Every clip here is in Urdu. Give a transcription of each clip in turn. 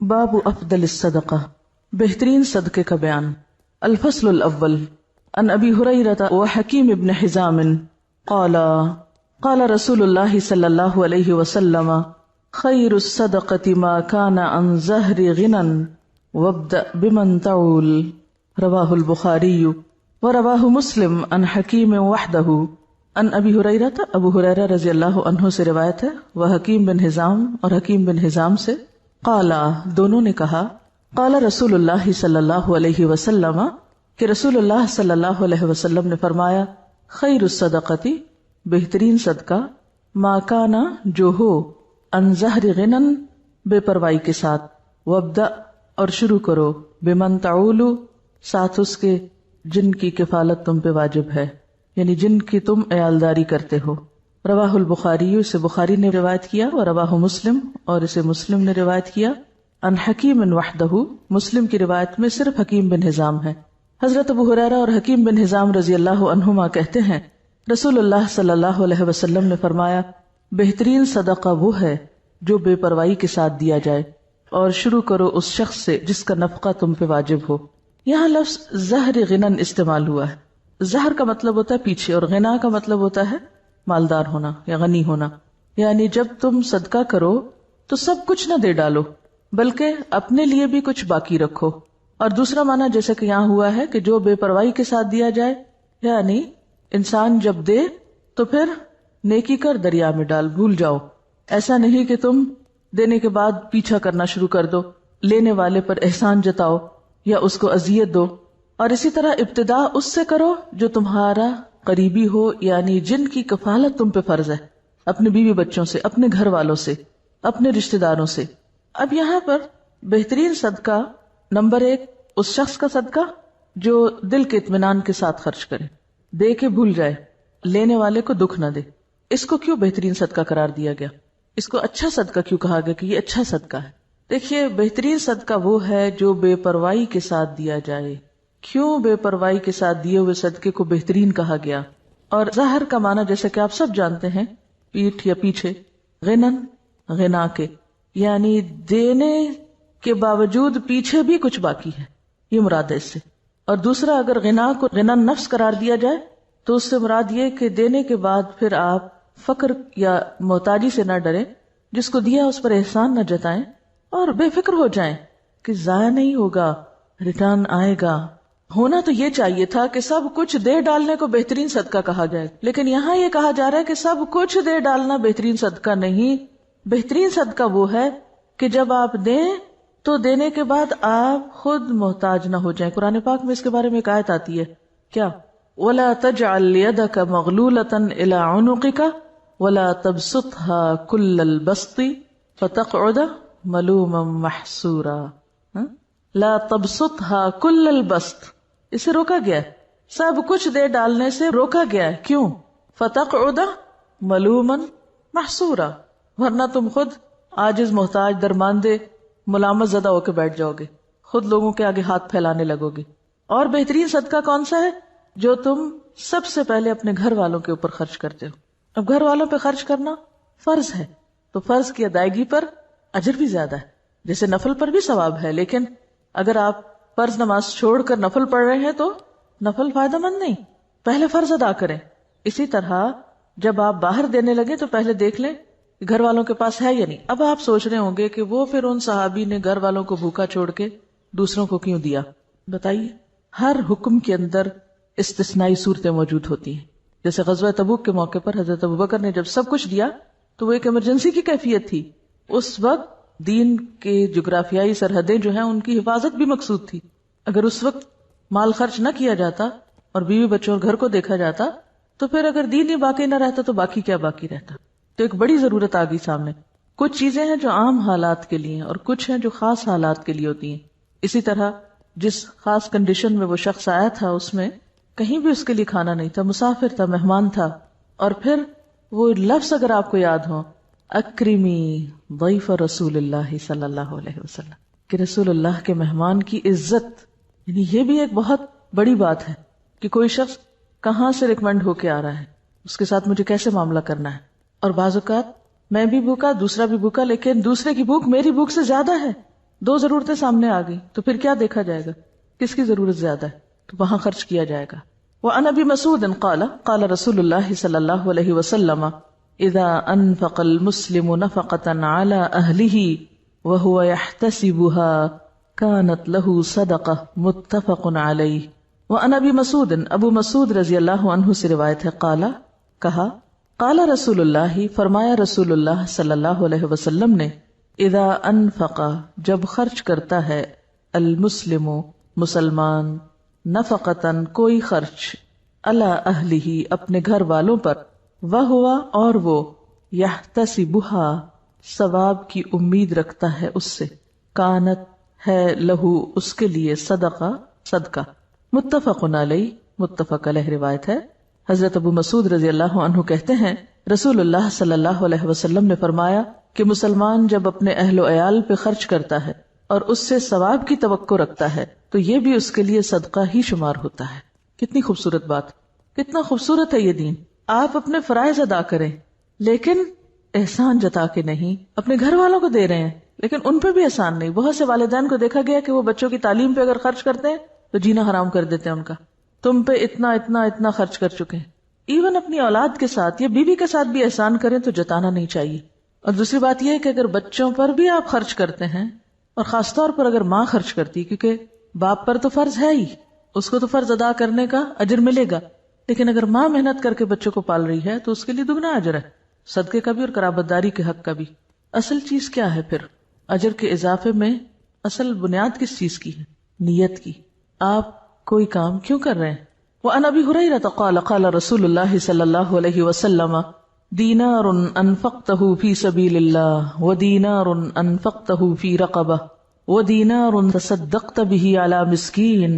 باب افضل الصدقہ، بہترین صدقے کا بیان۔ الفصل الاول عن ابی ہریرہ وحکیم بن حزام قال قال رسول اللہ صلی اللہ علیہ وسلم خیر الصدقة ما كان عن ظہر غنى وابدأ بمن تعول، رواہ البخاری ورواہ مسلم عن حکیم وحدہ۔ عن ابی ہریرہ، ابو ہریرہ رضی اللہ عنہ سے روایت ہے، وہ حکیم بن حزام اور حکیم بن حزام سے، قالا دونوں نے کہا، قال رسول اللہ صلی اللہ علیہ وسلم کہ رسول اللہ صلی اللہ علیہ وسلم نے فرمایا، خیر الصدقتی بہترین صدقہ، ما کانا جو ہو، عن ظہر غنن بے پروائی کے ساتھ، وابدأ اور شروع کرو، بمن تعول ساتھ اس کے جن کی کفالت تم پہ واجب ہے، یعنی جن کی تم عیالداری کرتے ہو۔ رواہ البخاری، اسے بخاری نے روایت کیا، اور رواہ مسلم، اور اسے مسلم نے روایت کیا، عن حکیم وحدہ، مسلم کی روایت میں صرف حکیم بن حزام ہے۔ حضرت ابو ہریرہ اور حکیم بن حزام رضی اللہ عنہما کہتے ہیں، رسول اللہ صلی اللہ علیہ وسلم نے فرمایا، بہترین صدقہ وہ ہے جو بے پروائی کے ساتھ دیا جائے، اور شروع کرو اس شخص سے جس کا نفقہ تم پہ واجب ہو۔ یہاں لفظ ظہر غنن استعمال ہوا ہے۔ ظہر کا مطلب ہوتا ہے پیچھے، اور غنا کا مطلب ہوتا ہے مالدار ہونا یا غنی ہونا، یعنی جب تم صدقہ کرو تو سب کچھ نہ دے ڈالو، بلکہ اپنے لیے بھی کچھ باقی رکھو۔ اور دوسرا معنی جیسے کہ یہاں ہوا ہے کہ جو بے پرواہی کے ساتھ دیا جائے، یعنی انسان جب دے تو پھر نیکی کر دریا میں ڈال، بھول جاؤ۔ ایسا نہیں کہ تم دینے کے بعد پیچھا کرنا شروع کر دو، لینے والے پر احسان جتاؤ یا اس کو اذیت دو۔ اور اسی طرح ابتدا اس سے کرو جو تمہارا قریبی ہو، یعنی جن کی کفالت تم پہ فرض ہے، اپنے بیوی بچوں سے، اپنے گھر والوں سے، اپنے رشتہ داروں سے۔ اب یہاں پر بہترین صدقہ نمبر 1 اس شخص کا صدقہ جو دل کے اطمینان کے ساتھ خرچ کرے، دے کے بھول جائے، لینے والے کو دکھ نہ دے۔ اس کو کیوں بہترین صدقہ قرار دیا گیا؟ اس کو اچھا صدقہ کیوں کہا گیا کہ یہ اچھا صدقہ ہے؟ دیکھیے، بہترین صدقہ وہ ہے جو بے پروائی کے ساتھ دیا جائے۔ کیوں بے پروائی کے ساتھ دیے ہوئے صدقے کو بہترین کہا گیا؟ اور ظاہر کا معنی جیسے کہ آپ سب جانتے ہیں، پیٹھ یا پیچھے، غنن غنا کے، یعنی دینے کے باوجود پیچھے بھی کچھ باقی ہے، یہ مراد ہے اس سے۔ اور دوسرا، اگر غنا کو غنن نفس قرار دیا جائے تو اس سے مراد یہ کہ دینے کے بعد پھر آپ فقر یا محتاجی سے نہ ڈریں، جس کو دیا اس پر احسان نہ جتائیں، اور بے فکر ہو جائیں کہ ضائع نہیں ہوگا، ریٹرن آئے گا۔ ہونا تو یہ چاہیے تھا کہ سب کچھ دے ڈالنے کو بہترین صدقہ کہا جائے، لیکن یہاں یہ کہا جا رہا ہے کہ سب کچھ دے ڈالنا بہترین صدقہ نہیں۔ بہترین صدقہ وہ ہے کہ جب آپ دیں تو دینے کے بعد آپ خود محتاج نہ ہو جائیں۔ قرآن پاک میں اس کے بارے میں ایک آیت آتی ہے، کیا؟ وَلَا تَجْعَلْ يَدَكَ مَغْلُولَةً إِلَىٰ عُنُقِكَ وَلَا تَبْسُطْهَا كُلَّ الْبَسْطِ فَتَقْعُدَ مَلُومًا مَحْسُورًا۔ لا تبسطها كل البسط، اسے روکا گیا ہے، سب کچھ دے ڈالنے سے روکا گیا ہے۔ کیوں؟ فتقعد ملوما محسورا، ورنہ تم خود عاجز، محتاج، درماندے، ملامت زدہ ہو کے بیٹھ جاؤ گے، خود لوگوں کے آگے ہاتھ پھیلانے لگو گے۔ اور بہترین صدقہ کون سا ہے؟ جو تم سب سے پہلے اپنے گھر والوں کے اوپر خرچ کرتے ہو۔ اب گھر والوں پہ خرچ کرنا فرض ہے، تو فرض کی ادائیگی پر اجر بھی زیادہ ہے، جیسے نفل پر بھی ثواب ہے، لیکن اگر آپ فرض نماز چھوڑ کر نفل پڑھ رہے ہیں تو نفل فائدہ مند نہیں، پہلے فرض ادا کریں۔ اسی طرح جب آپ باہر دینے لگے تو پہلے دیکھ لیں کہ گھر والوں کے پاس ہے یا نہیں۔ اب آپ سوچ رہے ہوں گے کہ وہ پھر ان صحابی نے گھر والوں کو بھوکا چھوڑ کے دوسروں کو کیوں دیا؟ بتائیے، ہر حکم کے اندر استثنائی صورتیں موجود ہوتی ہیں۔ جیسے غزوہ تبوک کے موقع پر حضرت ابوبکر نے جب سب کچھ دیا تو وہ ایک ایمرجنسی کی کیفیت تھی، اس وقت دین کے جغرافیائی سرحدیں جو ہیں ان کی حفاظت بھی مقصود تھی۔ اگر اس وقت مال خرچ نہ کیا جاتا اور بیوی بچوں اور گھر کو دیکھا جاتا تو پھر اگر دین ہی باقی نہ رہتا تو باقی کیا باقی رہتا؟ تو ایک بڑی ضرورت آ گئی سامنے۔ کچھ چیزیں ہیں جو عام حالات کے لیے ہیں اور کچھ ہیں جو خاص حالات کے لیے ہوتی ہیں۔ اسی طرح جس خاص کنڈیشن میں وہ شخص آیا تھا اس میں کہیں بھی اس کے لیے کھانا نہیں تھا، مسافر تھا، مہمان تھا، اور پھر وہ لفظ اگر آپ کو یاد ہو، اکرمی ضیف رسول اللہ صلی اللہ علیہ وسلم، کہ رسول اللہ کے مہمان کی عزت، یعنی یہ بھی ایک بہت بڑی بات ہے کہ کوئی شخص کہاں سے ریکمینڈ ہو کے آ رہا ہے، اس کے ساتھ مجھے کیسے معاملہ کرنا ہے۔ اور بعض اوقات میں بھی بھوکا، دوسرا بھی بھوکا، لیکن دوسرے کی بھوک میری بھوک سے زیادہ ہے، دو ضرورتیں سامنے آ گئی تو پھر کیا دیکھا جائے گا؟ کس کی ضرورت زیادہ ہے تو وہاں خرچ کیا جائے گا. وعن ابی مسعود قال قال رسول اللہ صلی اللہ علیہ وسلم اذا انفق المسلم نفقة على اهله وهو يحتسبها كانت له صدقہ متفق علیہ. وعن ابی مسعود ابو مسعود رضی اللہ عنہ سے روایت ہے قال کہا قال رسول اللہ فرمایا رسول اللہ صلی اللہ علیہ وسلم نے اذا انفق جب خرچ کرتا ہے المسلم مسلمان نفقتن کوئی خرچ علی اہلہ اپنے گھر والوں پر وہوا اور وہ یحتسبها ثواب کی امید رکھتا ہے اس سے کانت ہے لہو اس کے لیے صدقہ متفق علیہ متفق علیہ روایت ہے. حضرت ابو مسعود رضی اللہ عنہ کہتے ہیں رسول اللہ صلی اللہ علیہ وسلم نے فرمایا کہ مسلمان جب اپنے اہل و عیال پہ خرچ کرتا ہے اور اس سے ثواب کی توقع رکھتا ہے تو یہ بھی اس کے لیے صدقہ ہی شمار ہوتا ہے. کتنی خوبصورت بات، کتنا خوبصورت ہے یہ دین. آپ اپنے فرائض ادا کریں لیکن احسان جتا کے نہیں. اپنے گھر والوں کو دے رہے ہیں لیکن ان پہ بھی احسان نہیں. بہت سے والدین کو دیکھا گیا کہ وہ بچوں کی تعلیم پہ اگر خرچ کرتے ہیں تو جینا حرام کر دیتے ہیں ان کا. تم پہ اتنا خرچ کر چکے ہیں. ایون اپنی اولاد کے ساتھ یا بیوی کے ساتھ بھی احسان کریں تو جتانا نہیں چاہیے. اور دوسری بات یہ ہے کہ اگر بچوں پر بھی آپ خرچ کرتے ہیں اور خاص طور پر اگر ماں خرچ کرتی، کیونکہ باپ پر تو فرض ہے ہی، اس کو تو فرض ادا کرنے کا اجر ملے گا، لیکن اگر ماں محنت کر کے بچوں کو پال رہی ہے تو اس کے لیے دگنا اجر ہے، صدقے کا بھی اور قرابت داری کے حق کا بھی. اصل چیز کیا ہے پھر اجر کے اضافے میں؟ اصل بنیاد کس چیز کی ہے؟ نیت کی. آپ کوئی کام کیوں کر رہے ہیں؟ وعن ابی ہریرہ قال قال رسول اللہ صلی اللہ علیہ وسلم دینار انفقته فی سبیل اللہ ودینار انفقته فی رقبہ ودینار تصدقت به علی مسکین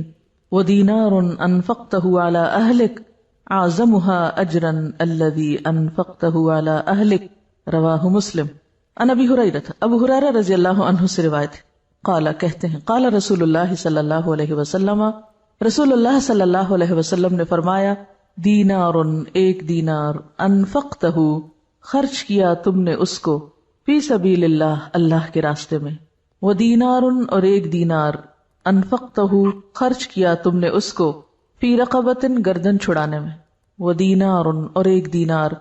ودینار انفقته علی اہلک اعظمها اجرا الذی انفقته علی اہلک رواہ مسلم. عن ابی ہریرہ ابو ہریرہ رضی اللہ عنہ سے روایت ہے قال کہتے ہیں قال رسول اللہ صلی اللہ علیہ وسلم رسول اللہ صلی اللہ علیہ وسلم نے فرمایا دینار ایک دینار انفقتہ خرچ کیا تم نے اس کو فی سبیل اللہ اللہ کے راستے میں ودینار اور ایک دینار انفقتہ خرچ کیا تم نے اس کو فی رقبۃ گردن چھڑانے میں ودینار اور ایک دینار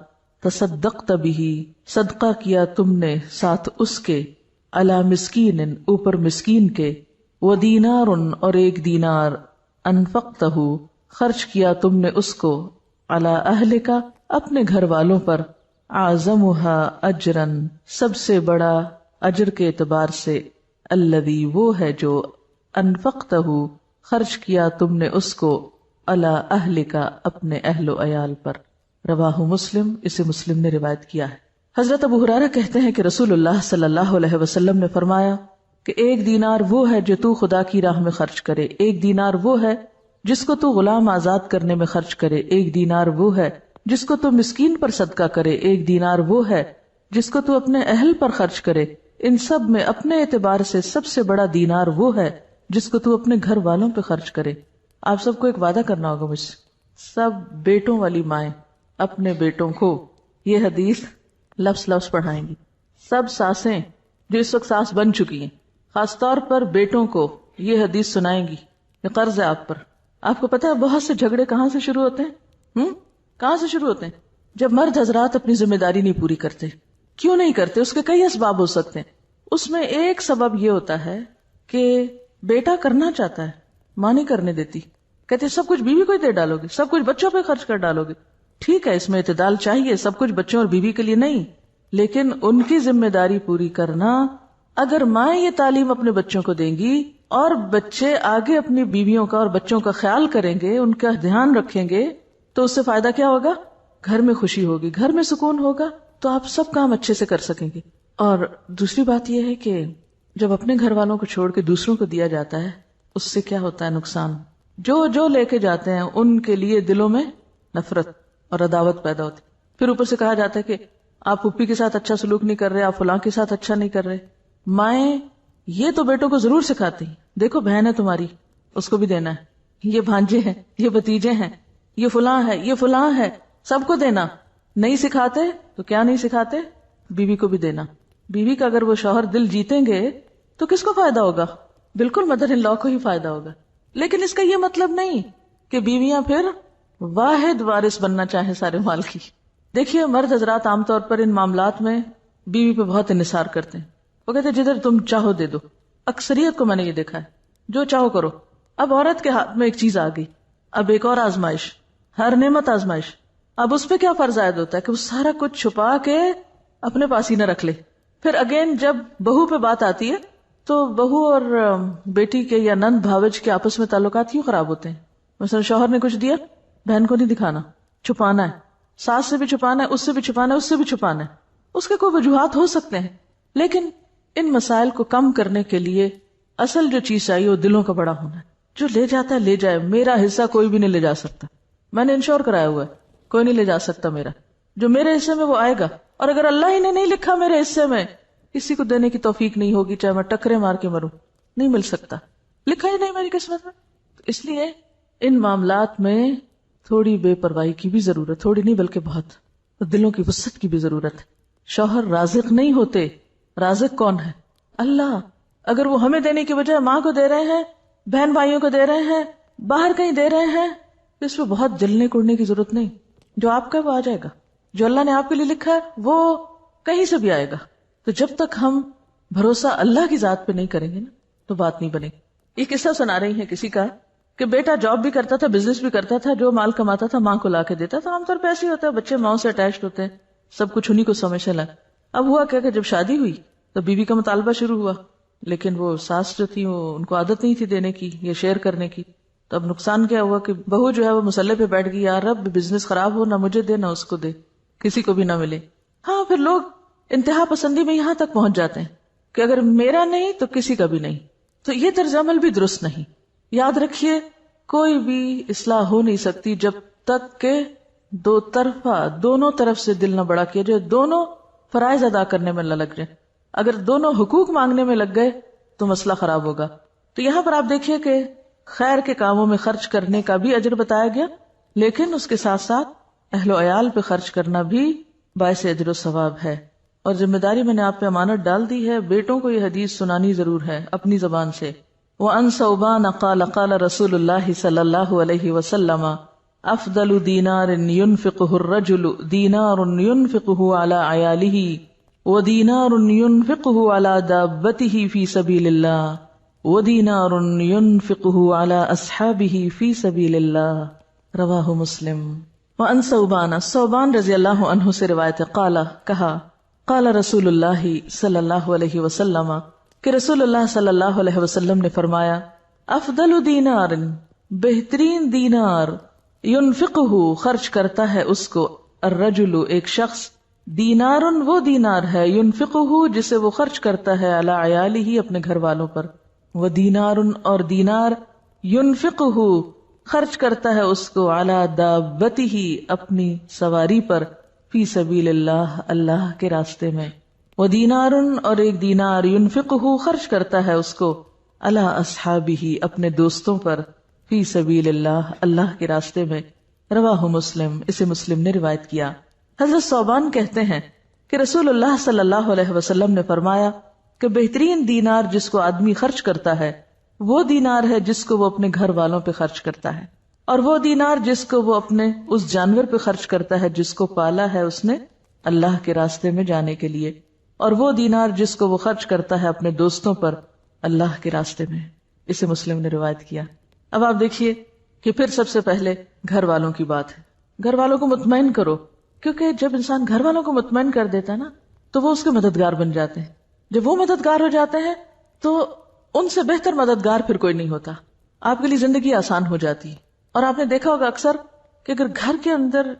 تصدقت بہ صدقہ کیا تم نے ساتھ اس کے علی مسکین اوپر مسکین کے ودینار اور ایک دینار انفقتہ خرچ کیا تم نے اس کو علی اہلک اپنے گھر والوں پر اعظمها اجرا سب سے بڑا اجر کے اعتبار سے الذی وہ ہے جو انفقتہ خرچ کیا تم نے اس کو علی اہلک اپنے اہل و عیال پر. رواہ مسلم اسے مسلم نے روایت کیا ہے. حضرت ابو ہریرہ کہتے ہیں کہ رسول اللہ صلی اللہ علیہ وسلم نے فرمایا کہ ایک دینار وہ ہے جو تو خدا کی راہ میں خرچ کرے، ایک دینار وہ ہے جس کو تو غلام آزاد کرنے میں خرچ کرے، ایک دینار وہ ہے جس کو تو مسکین پر صدقہ کرے، ایک دینار وہ ہے جس کو تو اپنے اہل پر خرچ کرے. ان سب میں اپنے اعتبار سے سب سے بڑا دینار وہ ہے جس کو تو اپنے گھر والوں پہ خرچ کرے. آپ سب کو ایک وعدہ کرنا ہوگا مجھ سے، سب بیٹوں والی مائیں اپنے بیٹوں کو یہ حدیث لفظ پڑھائیں گی. سب ساسیں جو اس وقت ساس بن چکی ہیں خاص طور پر بیٹوں کو یہ حدیث سنائیں گی. یہ قرض ہے آپ پر. آپ کو پتا ہے بہت سے جھگڑے کہاں سے شروع ہوتے ہیں؟ کہاں سے شروع ہوتے ہیں؟ جب مرد حضرات اپنی ذمہ داری نہیں پوری کرتے. کیوں نہیں کرتے؟ اس کے کئی اسباب ہو سکتے ہیں. اس میں ایک سبب یہ ہوتا ہے کہ بیٹا کرنا چاہتا ہے، ماں نہیں کرنے دیتی، کہتے سب کچھ بیوی کو ہی دے ڈالو گے، سب کچھ بچوں پہ خرچ کر ڈالو گے. ٹھیک ہے، اس میں اعتدال چاہیے، سب کچھ بچوں اور بیوی کے لیے نہیں، لیکن ان کی ذمہ داری پوری کرنا. اگر ماں یہ تعلیم اپنے بچوں کو دیں گی اور بچے آگے اپنی بیویوں کا اور بچوں کا خیال کریں گے، ان کا دھیان رکھیں گے، تو اس سے فائدہ کیا ہوگا؟ گھر میں خوشی ہوگی، گھر میں سکون ہوگا، تو آپ سب کام اچھے سے کر سکیں گے. اور دوسری بات یہ ہے کہ جب اپنے گھر والوں کو چھوڑ کے دوسروں کو دیا جاتا ہے اس سے کیا ہوتا ہے نقصان؟ جو لے کے جاتے ہیں ان کے لیے دلوں میں نفرت اور عداوت پیدا ہوتی. پھر اوپر سے کہا جاتا ہے کہ آپ پھوپھی کے ساتھ اچھا سلوک نہیں کر رہے، آپ فلاں کے ساتھ اچھا نہیں کر رہے. مائیں یہ تو بیٹوں کو ضرور سکھاتی ہیں، دیکھو بہن ہے تمہاری، اس کو بھی دینا ہے، یہ بھانجے ہیں، یہ بھتیجے ہیں، یہ فلاں ہے، یہ فلاں ہے، سب کو دینا. نہیں سکھاتے تو کیا نہیں سکھاتے؟ بیوی کو بھی دینا. بیوی کا اگر وہ شوہر دل جیتیں گے تو کس کو فائدہ ہوگا؟ بالکل مدر ان لا کو ہی فائدہ ہوگا. لیکن اس کا یہ مطلب نہیں کہ بیویاں پھر واحد وارث بننا چاہیں سارے مال کی. دیکھیے مرد حضرات عام طور پر ان معاملات میں بیوی پہ بہت انحصار کرتے ہیں. وہ کہتے ہیں جدھر تم چاہو دے دو. اکثریت کو میں نے یہ دیکھا ہے, جو چاہو کرو. اب عورت کے ہاتھ میں ایک چیز آ گئی, اب ایک اور آزمائش, ہر نعمت آزمائش. اب اس پہ کیا فرض عائد ہوتا ہے کہ وہ سارا کچھ چھپا کے اپنے پاس ہی نہ رکھ لے. پھر اگین جب بہو پہ بات آتی ہے تو بہو اور بیٹی کے یا نند بھاوج کے آپس میں تعلقات کیوں خراب ہوتے ہیں؟ مثلا شوہر نے کچھ دیا, بہن کو نہیں دکھانا, چھپانا ہے. ساس سے بھی چھپانا ہے, اس سے بھی چھپانا ہے, اس سے بھی چھپانا ہے. اس کے کوئی وجوہات ہو سکتے ہیں, لیکن ان مسائل کو کم کرنے کے لیے اصل جو چیز چاہیے وہ دلوں کا بڑا ہونا ہے. جو لے جاتا ہے لے جائے, میرا حصہ کوئی بھی نہیں لے جا سکتا. میں نے انشور کرایا ہوا ہے, کوئی نہیں لے جا سکتا میرا. جو میرے حصے میں وہ آئے گا, اور اگر اللہ ہی نے نہیں لکھا میرے حصے میں, کسی کو دینے کی توفیق نہیں ہوگی, چاہے میں ٹکرے مار کے مروں, نہیں مل سکتا. لکھا ہی نہیں میری قسمت میں. اس لیے ان معاملات میں تھوڑی بے پرواہی کی بھی ضرورت, تھوڑی نہیں بلکہ بہت, دلوں کی وسعت کی بھی ضرورت ہے. شوہر رازق نہیں ہوتے, رازق کون ہے؟ اللہ. اگر وہ ہمیں دینے کی بجائے ماں کو دے رہے ہیں, بہن بھائیوں کو دے رہے ہیں, باہر کہیں دے رہے ہیں, تو اس پہ بہت جلنے کوڑنے کی ضرورت نہیں. جو آپ کا وہ آ جائے گا, جو اللہ نے آپ کے لیے لکھا ہے وہ کہیں سے بھی آئے گا. تو جب تک ہم بھروسہ اللہ کی ذات پہ نہیں کریں گے نا تو بات نہیں بنے گی. یہ قصہ سنا رہی ہیں کسی کا کہ بیٹا جاب بھی کرتا تھا, بزنس بھی کرتا تھا, جو مال کماتا تھا ماں کو لا کے دیتا تھا. عام طور پہ ایسے ہی ہوتا ہے, بچے ماں سے اٹیچڈ ہوتے ہیں, سب کچھ انہیں کو سمجھنے لگا. اب ہوا کیا کہ جب شادی ہوئی تو بیوی کا مطالبہ شروع ہوا, لیکن وہ ساس جو تھی وہ ان کو عادت نہیں تھی دینے کی یا شیئر کرنے کی. تو اب نقصان کیا ہوا کہ بہو جو ہے وہ مسلح پہ بیٹھ گئی, یار رب بزنس خراب ہو, نہ مجھے دے نہ اس کو دے, کسی کو بھی نہ ملے. ہاں پھر لوگ انتہا پسندی میں یہاں تک پہنچ جاتے ہیں کہ اگر میرا نہیں تو کسی کا بھی نہیں. تو یہ طرز عمل بھی درست نہیں. یاد رکھیے کوئی بھی اصلاح ہو نہیں سکتی جب تک کہ دو طرفہ, دونوں طرف سے دل نہ بڑا کیا جائے, دونوں فرائض ادا کرنے میں نہ لگ جائے. اگر دونوں حقوق مانگنے میں لگ گئے تو مسئلہ خراب ہوگا. تو یہاں پر آپ دیکھیے کہ خیر کے کاموں میں خرچ کرنے کا بھی اجر بتایا گیا, لیکن اس کے ساتھ ساتھ اہل و عیال پہ خرچ کرنا بھی باعث اجر و ثواب ہے. اور ذمہ داری میں نے آپ پہ امانت ڈال دی ہے, بیٹوں کو یہ حدیث سنانی ضرور ہے اپنی زبان سے. وَأَنْ ثَوْبَانَ قَالَ قَالَ رَسُولُ اللَّهِ صلی اللہ علیہ وسلم افضل دینار ينفقه الرجل دینار ينفقه على عیاله ودینار ينفقه على دابته في سبیل اللہ ودینار ينفقه على اصحابه في سبیل اللہ. رواہ مسلم. وَأَنْ ثَوْبَانَ رضی اللہ عنہ سے روایت ہے, قال کہا, قال رسول اللہ صلی اللہ علیہ وسلم کہ رسول اللہ صلی اللہ علیہ وسلم نے فرمایا, افضل دینار بہترین دینار, ينفقہ خرچ کرتا ہے اس کو, الرجل ایک شخص, دینار وہ دینار ہے, ينفقہ جسے وہ خرچ کرتا ہے, علی عیالہ اپنے گھر والوں پر, وہ دینار اور دینار, ينفقہ خرچ کرتا ہے اس کو, علی دابتہ اپنی سواری پر, فی سبیل اللہ اللہ کے راستے میں, وہ دینار اور ایک دینار, ينفقہ خرچ کرتا ہے اس کو, علی اصحابہ اپنے دوستوں پر, فی سبیل اللہ اللہ کے راستے میں. رواہ مسلم, اسے مسلم نے روایت کیا. حضرت ثوبان کہتے ہیں کہ رسول اللہ صلی اللہ علیہ وسلم نے فرمایا کہ بہترین دینار جس کو آدمی خرچ کرتا ہے وہ دینار ہے جس کو وہ اپنے گھر والوں پہ خرچ کرتا ہے, اور وہ دینار جس کو وہ اپنے اس جانور پہ خرچ کرتا ہے جس کو پالا ہے اس نے اللہ کے راستے میں جانے کے لیے, اور وہ دینار جس کو وہ خرچ کرتا ہے اپنے دوستوں پر اللہ کے راستے میں. اسے مسلم نے روایت کیا. اب آپ دیکھیے کہ پھر سب سے پہلے گھر والوں کی بات ہے. گھر والوں کو مطمئن کرو, کیونکہ جب انسان گھر والوں کو مطمئن کر دیتا ہے نا تو وہ اس کے مددگار بن جاتے ہیں. جب وہ مددگار ہو جاتے ہیں تو ان سے بہتر مددگار پھر کوئی نہیں ہوتا. آپ کے لیے زندگی آسان ہو جاتی ہے. اور آپ نے دیکھا ہوگا اکثر کہ اگر گھر کے اندر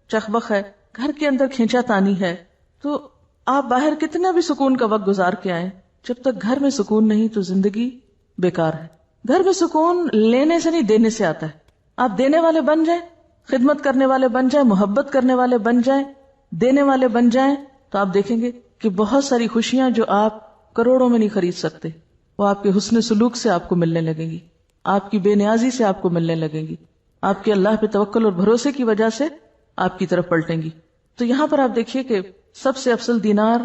چخبخ ہے, گھر کے اندر کھینچا تانی ہے, تو آپ باہر کتنا بھی سکون کا وقت گزار کے آئیں, جب تک گھر میں سکون نہیں تو زندگی بیکار ہے. گھر میں سکون لینے سے نہیں دینے سے آتا ہے. آپ دینے والے بن جائیں, خدمت کرنے والے بن جائیں, محبت کرنے والے بن جائیں, دینے والے بن جائیں, تو آپ دیکھیں گے کہ بہت ساری خوشیاں جو آپ کروڑوں میں نہیں خرید سکتے وہ آپ کے حسن سلوک سے آپ کو ملنے لگیں گی, آپ کی بے نیازی سے آپ کو ملنے لگیں گی, آپ کے اللہ پہ توکل اور بھروسے کی وجہ سے آپ کی طرف پلٹیں گی. تو یہاں پر آپ دیکھیے کہ سب سے افضل دینار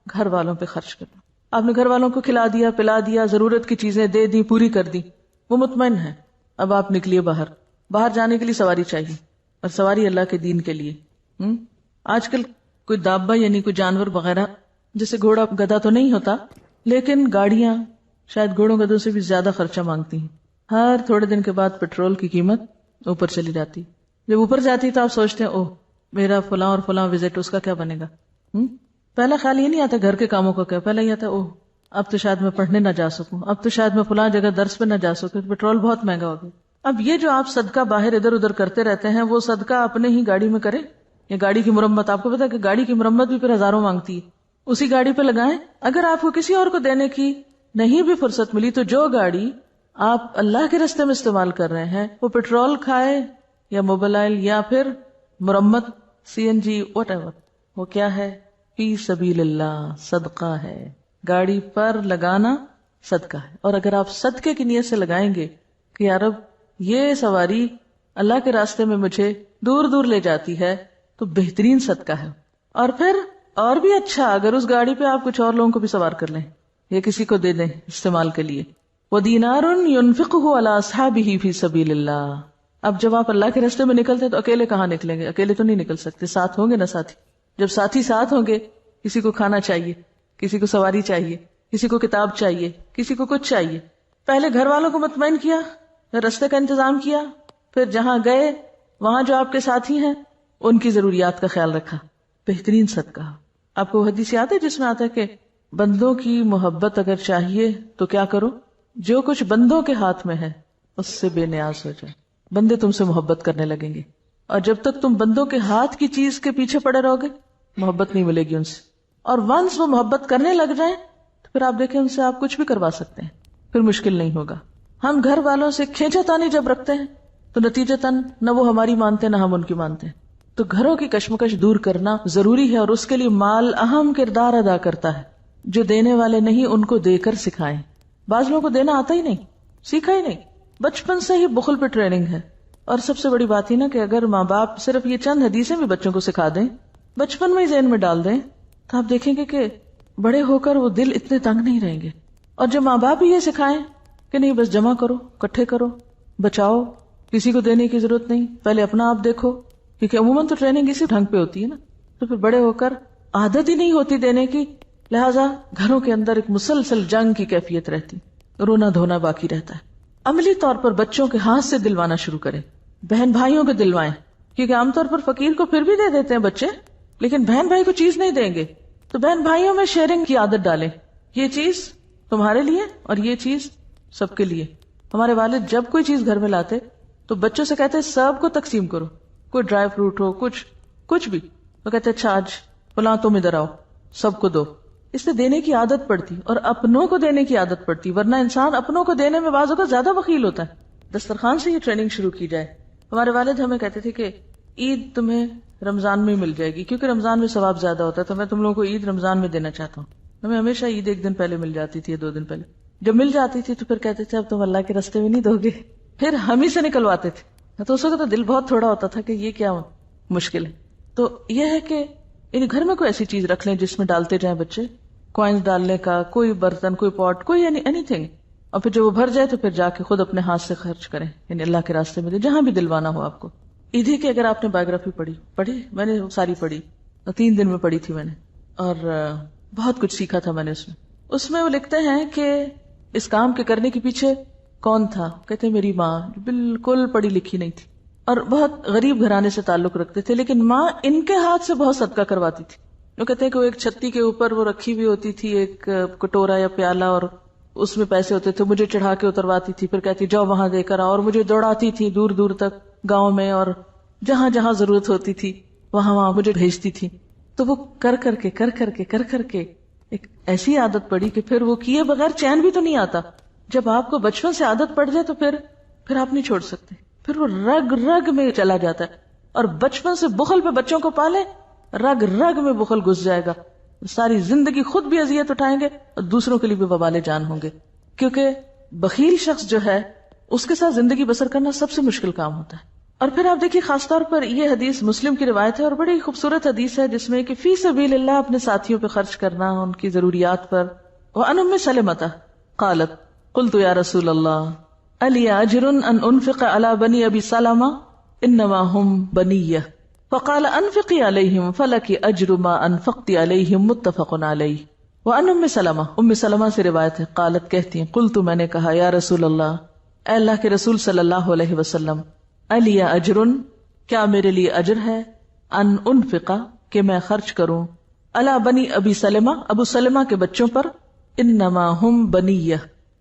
گھر والوں پہ خرچ کرنا. آپ نے گھر والوں کو کھلا دیا، پلا دیا، ضرورت کی چیزیں دے دی، پوری کر دی، وہ مطمئن ہے. اب آپ نکلیے باہر جانے کے لیے سواری چاہیے، اور سواری اللہ کے دین کے لیے. آج کل کوئی دابہ یعنی کوئی جانور وغیرہ، جیسے گھوڑا گدھا تو نہیں ہوتا، لیکن گاڑیاں شاید گھوڑوں گدھوں سے بھی زیادہ خرچہ مانگتی ہیں. ہر تھوڑے دن کے بعد پیٹرول کی قیمت اوپر چلی جاتی. جب اوپر جاتی تو آپ سوچتے ہیں اوہ میرا فلاں اور فلاں وزٹ، اس کا کیا بنے گا. پہلا خیال یہ نہیں آتا گھر کے کاموں کا کیا، پہلا یہ آتا اوہ اب تو شاید میں پڑھنے نہ جا سکوں، اب تو شاید میں فلاں جگہ درس پہ نہ جا سکوں، پیٹرول بہت مہنگا ہو گیا. اب یہ جو آپ صدقہ باہر ادھر ادھر کرتے رہتے ہیں، وہ صدقہ اپنے ہی گاڑی میں کریں یا گاڑی کی مرمت. آپ کو پتا ہے کہ گاڑی کی مرمت بھی پھر ہزاروں مانگتی ہے، اسی گاڑی پہ لگائیں. اگر آپ کو کسی اور کو دینے کی نہیں بھی فرصت ملی تو جو گاڑی آپ اللہ کے راستے میں استعمال کر رہے ہیں وہ پیٹرول کھائے یا موبائل یا پھر مرمت CNG وٹ ایور، وہ کیا ہے؟ فی سبیل اللہ، صدقہ ہے. گاڑی پر لگانا صدقہ ہے. اور اگر آپ صدقے کی نیت سے لگائیں گے کہ یا رب یہ سواری اللہ کے راستے میں مجھے دور دور لے جاتی ہے، تو بہترین صدقہ ہے. اور پھر اور بھی اچھا اگر اس گاڑی پہ آپ کچھ اور لوگوں کو بھی سوار کر لیں یا کسی کو دے دیں استعمال کے لیے. وَدِينَارٌ يُنْفِقُهُ عَلَىٰ أَصْحَابِهِ فِي سَبِيلِ اللَّهِ. اب جب آپ اللہ کے راستے میں نکلتے تو اکیلے کہاں نکلیں گے؟ اکیلے تو نہیں نکل سکتے، ساتھ ہوں گے نا ساتھی. جب ساتھی ساتھ ہوں گے، کسی کو کھانا چاہیے، کسی کو سواری چاہیے، کسی کو کتاب چاہیے، کسی کو کچھ چاہیے. پہلے گھر والوں کو مطمئن کیا، پھر راستے کا انتظام کیا، پھر جہاں گئے وہاں جو آپ کے ساتھی ہیں ان کی ضروریات کا خیال رکھا. بہترین صدقہ. آپ کو حدیث یاد ہے جس میں آتا ہے کہ بندوں کی محبت اگر چاہیے تو کیا کرو؟ جو کچھ بندوں کے ہاتھ میں ہے اس سے بے نیاز ہو جائے. بندے تم سے محبت کرنے لگیں گے، اور جب تک تم بندوں کے ہاتھ کی چیز کے پیچھے پڑے رہو گے محبت نہیں ملے گی ان سے. اور ونس وہ محبت کرنے لگ جائیں تو پھر آپ دیکھیں ان سے آپ کچھ بھی کروا سکتے ہیں، پھر مشکل نہیں ہوگا. ہم گھر والوں سے کھینچا تانی جب رکھتے ہیں تو نتیجتاً نہ وہ ہماری مانتے نہ ہم ان کی مانتے ہیں. تو گھروں کی کشمکش دور کرنا ضروری ہے، اور اس کے لیے مال اہم کردار ادا کرتا ہے. جو دینے والے نہیں ان کو دے کر سکھائیں. بعض لوگوں کو دینا آتا ہی نہیں، سیکھا ہی نہیں، بچپن سے ہی بخل پہ ٹریننگ ہے. اور سب سے بڑی بات یہ نا کہ اگر ماں باپ صرف یہ چند حدیثیں بھی بچوں کو سکھا دیں، بچپن میں ہی ذہن میں ڈال دیں، تو آپ دیکھیں گے کہ بڑے ہو کر وہ دل اتنے تنگ نہیں رہیں گے. اور جب ماں باپ ہی یہ سکھائیں کہ نہیں بس جمع کرو، اکٹھے کرو، بچاؤ، کسی کو دینے کی ضرورت نہیں، پہلے اپنا آپ دیکھو، کیونکہ عموماً تو ٹریننگ اسی ڈھنگ پہ ہوتی ہے نا. تو پھر بڑے ہو کر عادت ہی نہیں ہوتی دینے کی، لہٰذا گھروں کے اندر ایک مسلسل جنگ کی کیفیت رہتی، رونا دھونا باقی رہتا ہے. عملی طور پر بچوں کے ہاتھ سے دلوانا شروع کریں، بہن بھائیوں کو دلوائیں، کیونکہ عام طور پر فقیر کو پھر بھی دے دیتے ہیں بچے، لیکن بہن بھائی کو چیز نہیں دیں گے. تو بہن بھائیوں میں شیئرنگ کی عادت ڈالیں، یہ چیز تمہارے لیے اور یہ چیز سب کے لیے. ہمارے والد جب کوئی چیز گھر میں لاتے تو بچوں سے کہتے سب کو تقسیم کرو، کوئی ڈرائی فروٹ ہو، کچھ بھی، تو کہتے اچھا آج فلاں تم ادھر آؤ، سب کو دو. اس سے دینے کی عادت پڑتی اور اپنوں کو دینے کی عادت پڑتی، ورنہ انسان اپنوں کو دینے میں بعض اوقات زیادہ بخیل ہوتا ہے. دسترخوان سے یہ ٹریننگ شروع کی جائے. ہمارے والد ہمیں کہتے تھے کہ عید تمہیں رمضان میں مل جائے گی، کیونکہ رمضان میں ثواب زیادہ ہوتا ہے، تو میں تم لوگوں کو عید رمضان میں دینا چاہتا ہوں. ہمیں ہمیشہ عید ایک دن پہلے مل جاتی تھی، 2 دن پہلے. جب مل جاتی تھی تو پھر کہتے تھے اب تم اللہ کے راستے میں نہیں دو گے، پھر ہم ہی سے نکلواتے تھے. تو اس وقت تو دل بہت تھوڑا ہوتا تھا کہ یہ کیا مشکل ہے. تو یہ ہے کہ گھر میں کوئی ایسی چیز رکھ لیں جس میں ڈالتے جائیں بچے، کوائنز ڈالنے کا، کوئی برتن، کوئی پاٹ، کوئی اینی تھنگ. اور پھر جب وہ بھر جائے تو پھر جا کے خود اپنے ہاتھ سے خرچ کریں، یعنی اللہ کے راستے میں دے، جہاں بھی دلوانا ہو آپ کو. عیدی کی اگر آپ نے بایوگرافی پڑھی، میں نے ساری پڑھی، 3 دن میں پڑھی تھی میں نے، اور بہت کچھ سیکھا تھا میں نے اس میں وہ لکھتے ہیں کہ اس کام کے کرنے کے پیچھے کون تھا؟ کہتے میری ماں، جو بالکل پڑھی لکھی نہیں تھی اور بہت غریب گھرانے سے تعلق رکھتے تھے، لیکن ماں ان کے ہاتھ سے بہت صدقہ کرواتی تھی. وہ کہتے ہیں کہ وہ ایک چھتی کے اوپر وہ رکھی ہوئی ہوتی تھی ایک کٹورا یا پیالہ، اور اس میں پیسے ہوتے تھے، مجھے چڑھا کے اترواتی تھی، پھر کہتی جاؤ وہاں دے کر آؤ، اور مجھے دوڑاتی تھی دور دور تک گاؤں میں، اور جہاں جہاں ضرورت ہوتی تھی وہاں مجھے بھیجتی تھی. تو وہ کر کر کے ایک ایسی عادت پڑی کہ پھر وہ کیے بغیر چین بھی تو نہیں آتا. جب آپ کو بچپن سے عادت پڑ جائے تو پھر آپ نہیں چھوڑ سکتے، پھر وہ رگ رگ میں چلا جاتا ہے. اور بچپن سے بخل پہ بچوں کو پالے، رگ رگ میں بخل گھس جائے گا، ساری زندگی خود بھی اذیت اٹھائیں گے اور دوسروں کے لیے بھی وبال جان ہوں گے. کیونکہ بخیل شخص جو ہے اس کے ساتھ زندگی بسر کرنا سب سے مشکل کام ہوتا ہے. اور پھر آپ دیکھیے خاص طور پر یہ حدیث مسلم کی روایت ہے اور بڑی خوبصورت حدیث ہے، جس میں کہ فی سبیل اللہ اپنے ساتھیوں پہ خرچ کرنا، ان کی ضروریات پر وعن ام سلمۃ قالت قلت یا رسول اللہ الی اجر ان انفق علی بنی ابی سلمہ انما هم بنیہ فقال انفقی علیہم فلک اجر ما انفقت علیہم متفق علیہ. وعن ام سلمہ سے روایت ہے قالت کہتی ہیں قلت میں نے کہا یا رسول اللہ اے اللہ کے رسول صلی اللہ علیہ وسلم الی اجر کیا میرے لیے اجر ہے ان انفقا کہ میں خرچ کروں علی بنی ابی سلمہ ابو سلمہ کے بچوں پر انما ہم بنیہ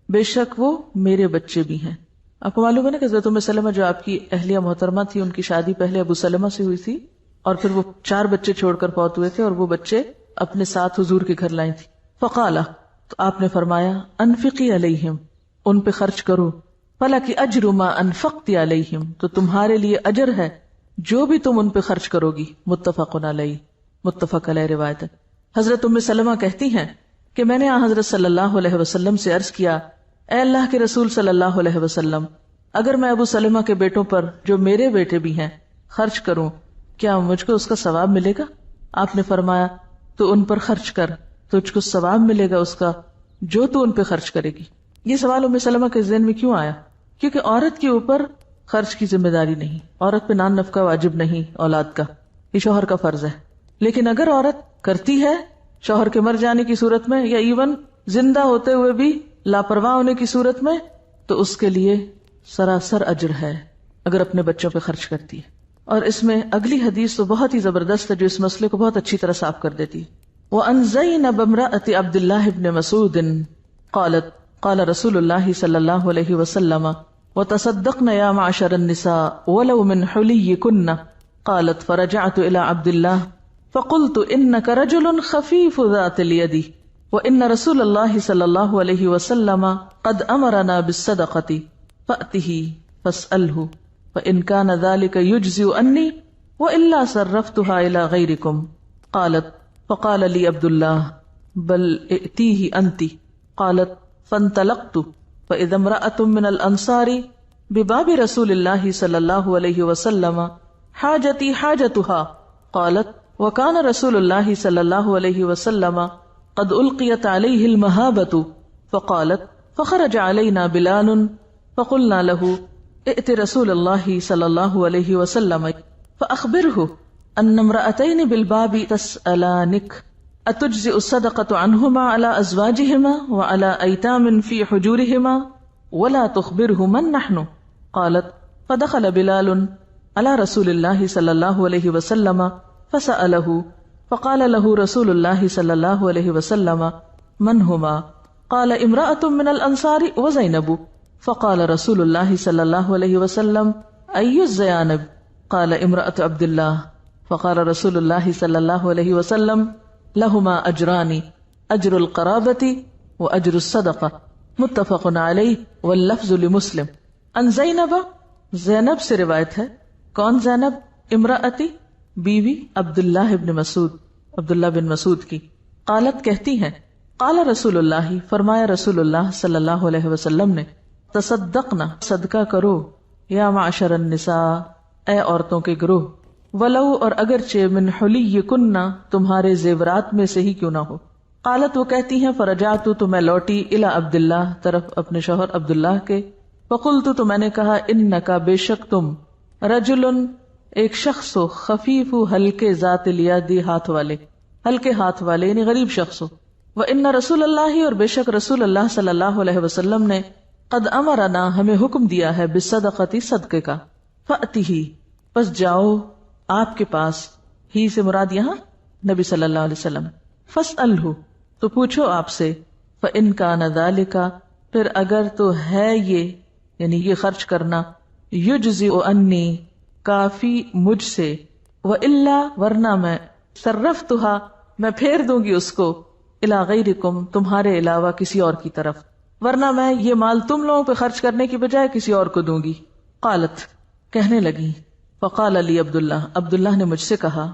بے شک وہ میرے بچے بھی ہیں. آپ کو معلوم ہے نا کہ حضرت ام سلمہ جو آپ کی اہلیہ محترمہ تھی ان کی شادی پہلے ابو سلمہ سے ہوئی تھی اور پھر وہ 4 بچے چھوڑ کر فوت ہوئے تھے اور وہ بچے اپنے ساتھ حضور کے گھر لائیں تھی. فقالا تو آپ نے فرمایا انفقی علیہم ان پہ خرچ کرو فلک اجر ما انفقت علیہم تو تمہارے لیے اجر ہے جو بھی تم ان پہ خرچ کرو گی. متفق علیہ متفق علیہ روایت ہے. حضرت ام سلمہ کہتی ہیں کہ میں نے حضرت صلی اللہ علیہ وسلم سے عرض کیا اے اللہ کے رسول صلی اللہ علیہ وسلم اگر میں ابو سلمہ کے بیٹوں پر جو میرے بیٹے بھی ہیں خرچ کروں کیا مجھ کو اس کا ثواب ملے گا؟ آپ نے فرمایا تو ان پر خرچ کر تجھ کو ثواب ملے گا اس کا جو تو ان پہ خرچ کرے گی. یہ سوال ام سلمہ کے ذہن میں کیوں آیا؟ کیونکہ عورت کے اوپر خرچ کی ذمہ داری نہیں، عورت پہ نان نفقہ واجب نہیں اولاد کا، یہ شوہر کا فرض ہے. لیکن اگر عورت کرتی ہے شوہر کے مر جانے کی صورت میں یا ایون زندہ ہوتے ہوئے بھی لاپرواہ ہونے کی صورت میں تو اس کے لیے سراسر اجر ہے اگر اپنے بچوں پہ خرچ کرتی ہے. اور اس میں اگلی حدیث تو بہت ہی زبردست ہے جو اس مسئلے کو بہت اچھی طرح صاف کر دیتی ہے. وَأَنْ زَيْنَبَ امْرَأَةِ عَبْدِ اللَّهِ بْنِ مَسْعُودٍ قالت قال رسول اللہ صلی اللہ علیہ وسلم وتصدقن یا معشر النساء ولو من حلیکن قالت فرجعت الى عبد اللہ فقلت انك رجل خفیف ذات الید وان رسول اللہ صلی اللہ علیہ وسلم قد امرنا بالصدقة فأته فاسأله فإن كان ذلك يجزئ عني وإلا صرفتها إلى غيركم قالت فقال لي عبد الله بل ائتيه أنت قالت فانطلقت فإذا امرأة من الأنصار بباب رسول الله صلى الله عليه وسلم حاجتي حاجتها قالت وكان رسول الله صلى الله عليه وسلم قد ألقيت عليه المهابة فقالت فخرج علينا بلال فقلنا له ائت رسول الله صلى الله عليه وسلم فأخبره أن امرأتين بالباب تسألانك أتجزئ الصدقة عنهما على أزواجهما وعلى أيتام في حجورهما ولا تخبره من نحن قالت فدخل بلال على رسول الله صلى الله عليه وسلم فسأله فقال له رسول الله صلى الله عليه وسلم من هما قال امرأة من الأنصار وزينب فقال رسول الله صلى الله عليه وسلم أي الزيانب قال امرأة عبد الله فقال رسول الله صلى الله عليه وسلم لهما اجران اجر القرابة واجر الصدقة متفق علیہ واللفظ لمسلم. ان زینب زینب سے روایت ہے. کون زینب؟ امراتی بیوی عبداللہ بن مسعود عبداللہ بن مسعود کی. قالت کہتی ہیں قال رسول اللہ فرمایا رسول اللہ صلی اللہ علیہ وسلم نے تصدقنا صدقہ کرو یا معشر النساء اے عورتوں کے گروہ ولو اور اگرچہ من حلیکن تمہارے زیورات میں سے ہی کیوں نہ ہو. قالت وہ کہتی ہیں فرجعت تو میں لوٹی الی عبداللہ طرف اپنے شوہر عبداللہ کے. فقلت تو میں نے کہا انکا بے شک تم رجل ایک شخص ہو خفیف ہلکے ذات الیادی ہاتھ والے ہلکے ہاتھ والے یعنی غریب شخص ہو. وان رسول اللہ اور بے شک رسول اللہ صلی اللہ علیہ وسلم نے قد امرنا ہمیں حکم دیا ہے بالصدقۃ صدقے کا. فأتیہ پس جاؤ آپ کے پاس. ہی سے مراد یہاں نبی صلی اللہ علیہ وسلم. فاسألہ تو پوچھو آپ سے. فإن کان ذلک پھر اگر تو ہے یہ یعنی یہ خرچ کرنا یجزئ انی کافی مجھ سے وإلا ورنہ میں صرفتها میں پھیر دوں گی اس کو الی غیرکم تمہارے علاوہ کسی اور کی طرف ورنہ میں یہ مال تم لوگوں پہ خرچ کرنے کی بجائے کسی اور کو دوں گی. قالت کہنے لگی فقال علی عبداللہ عبداللہ نے مجھ سے کہا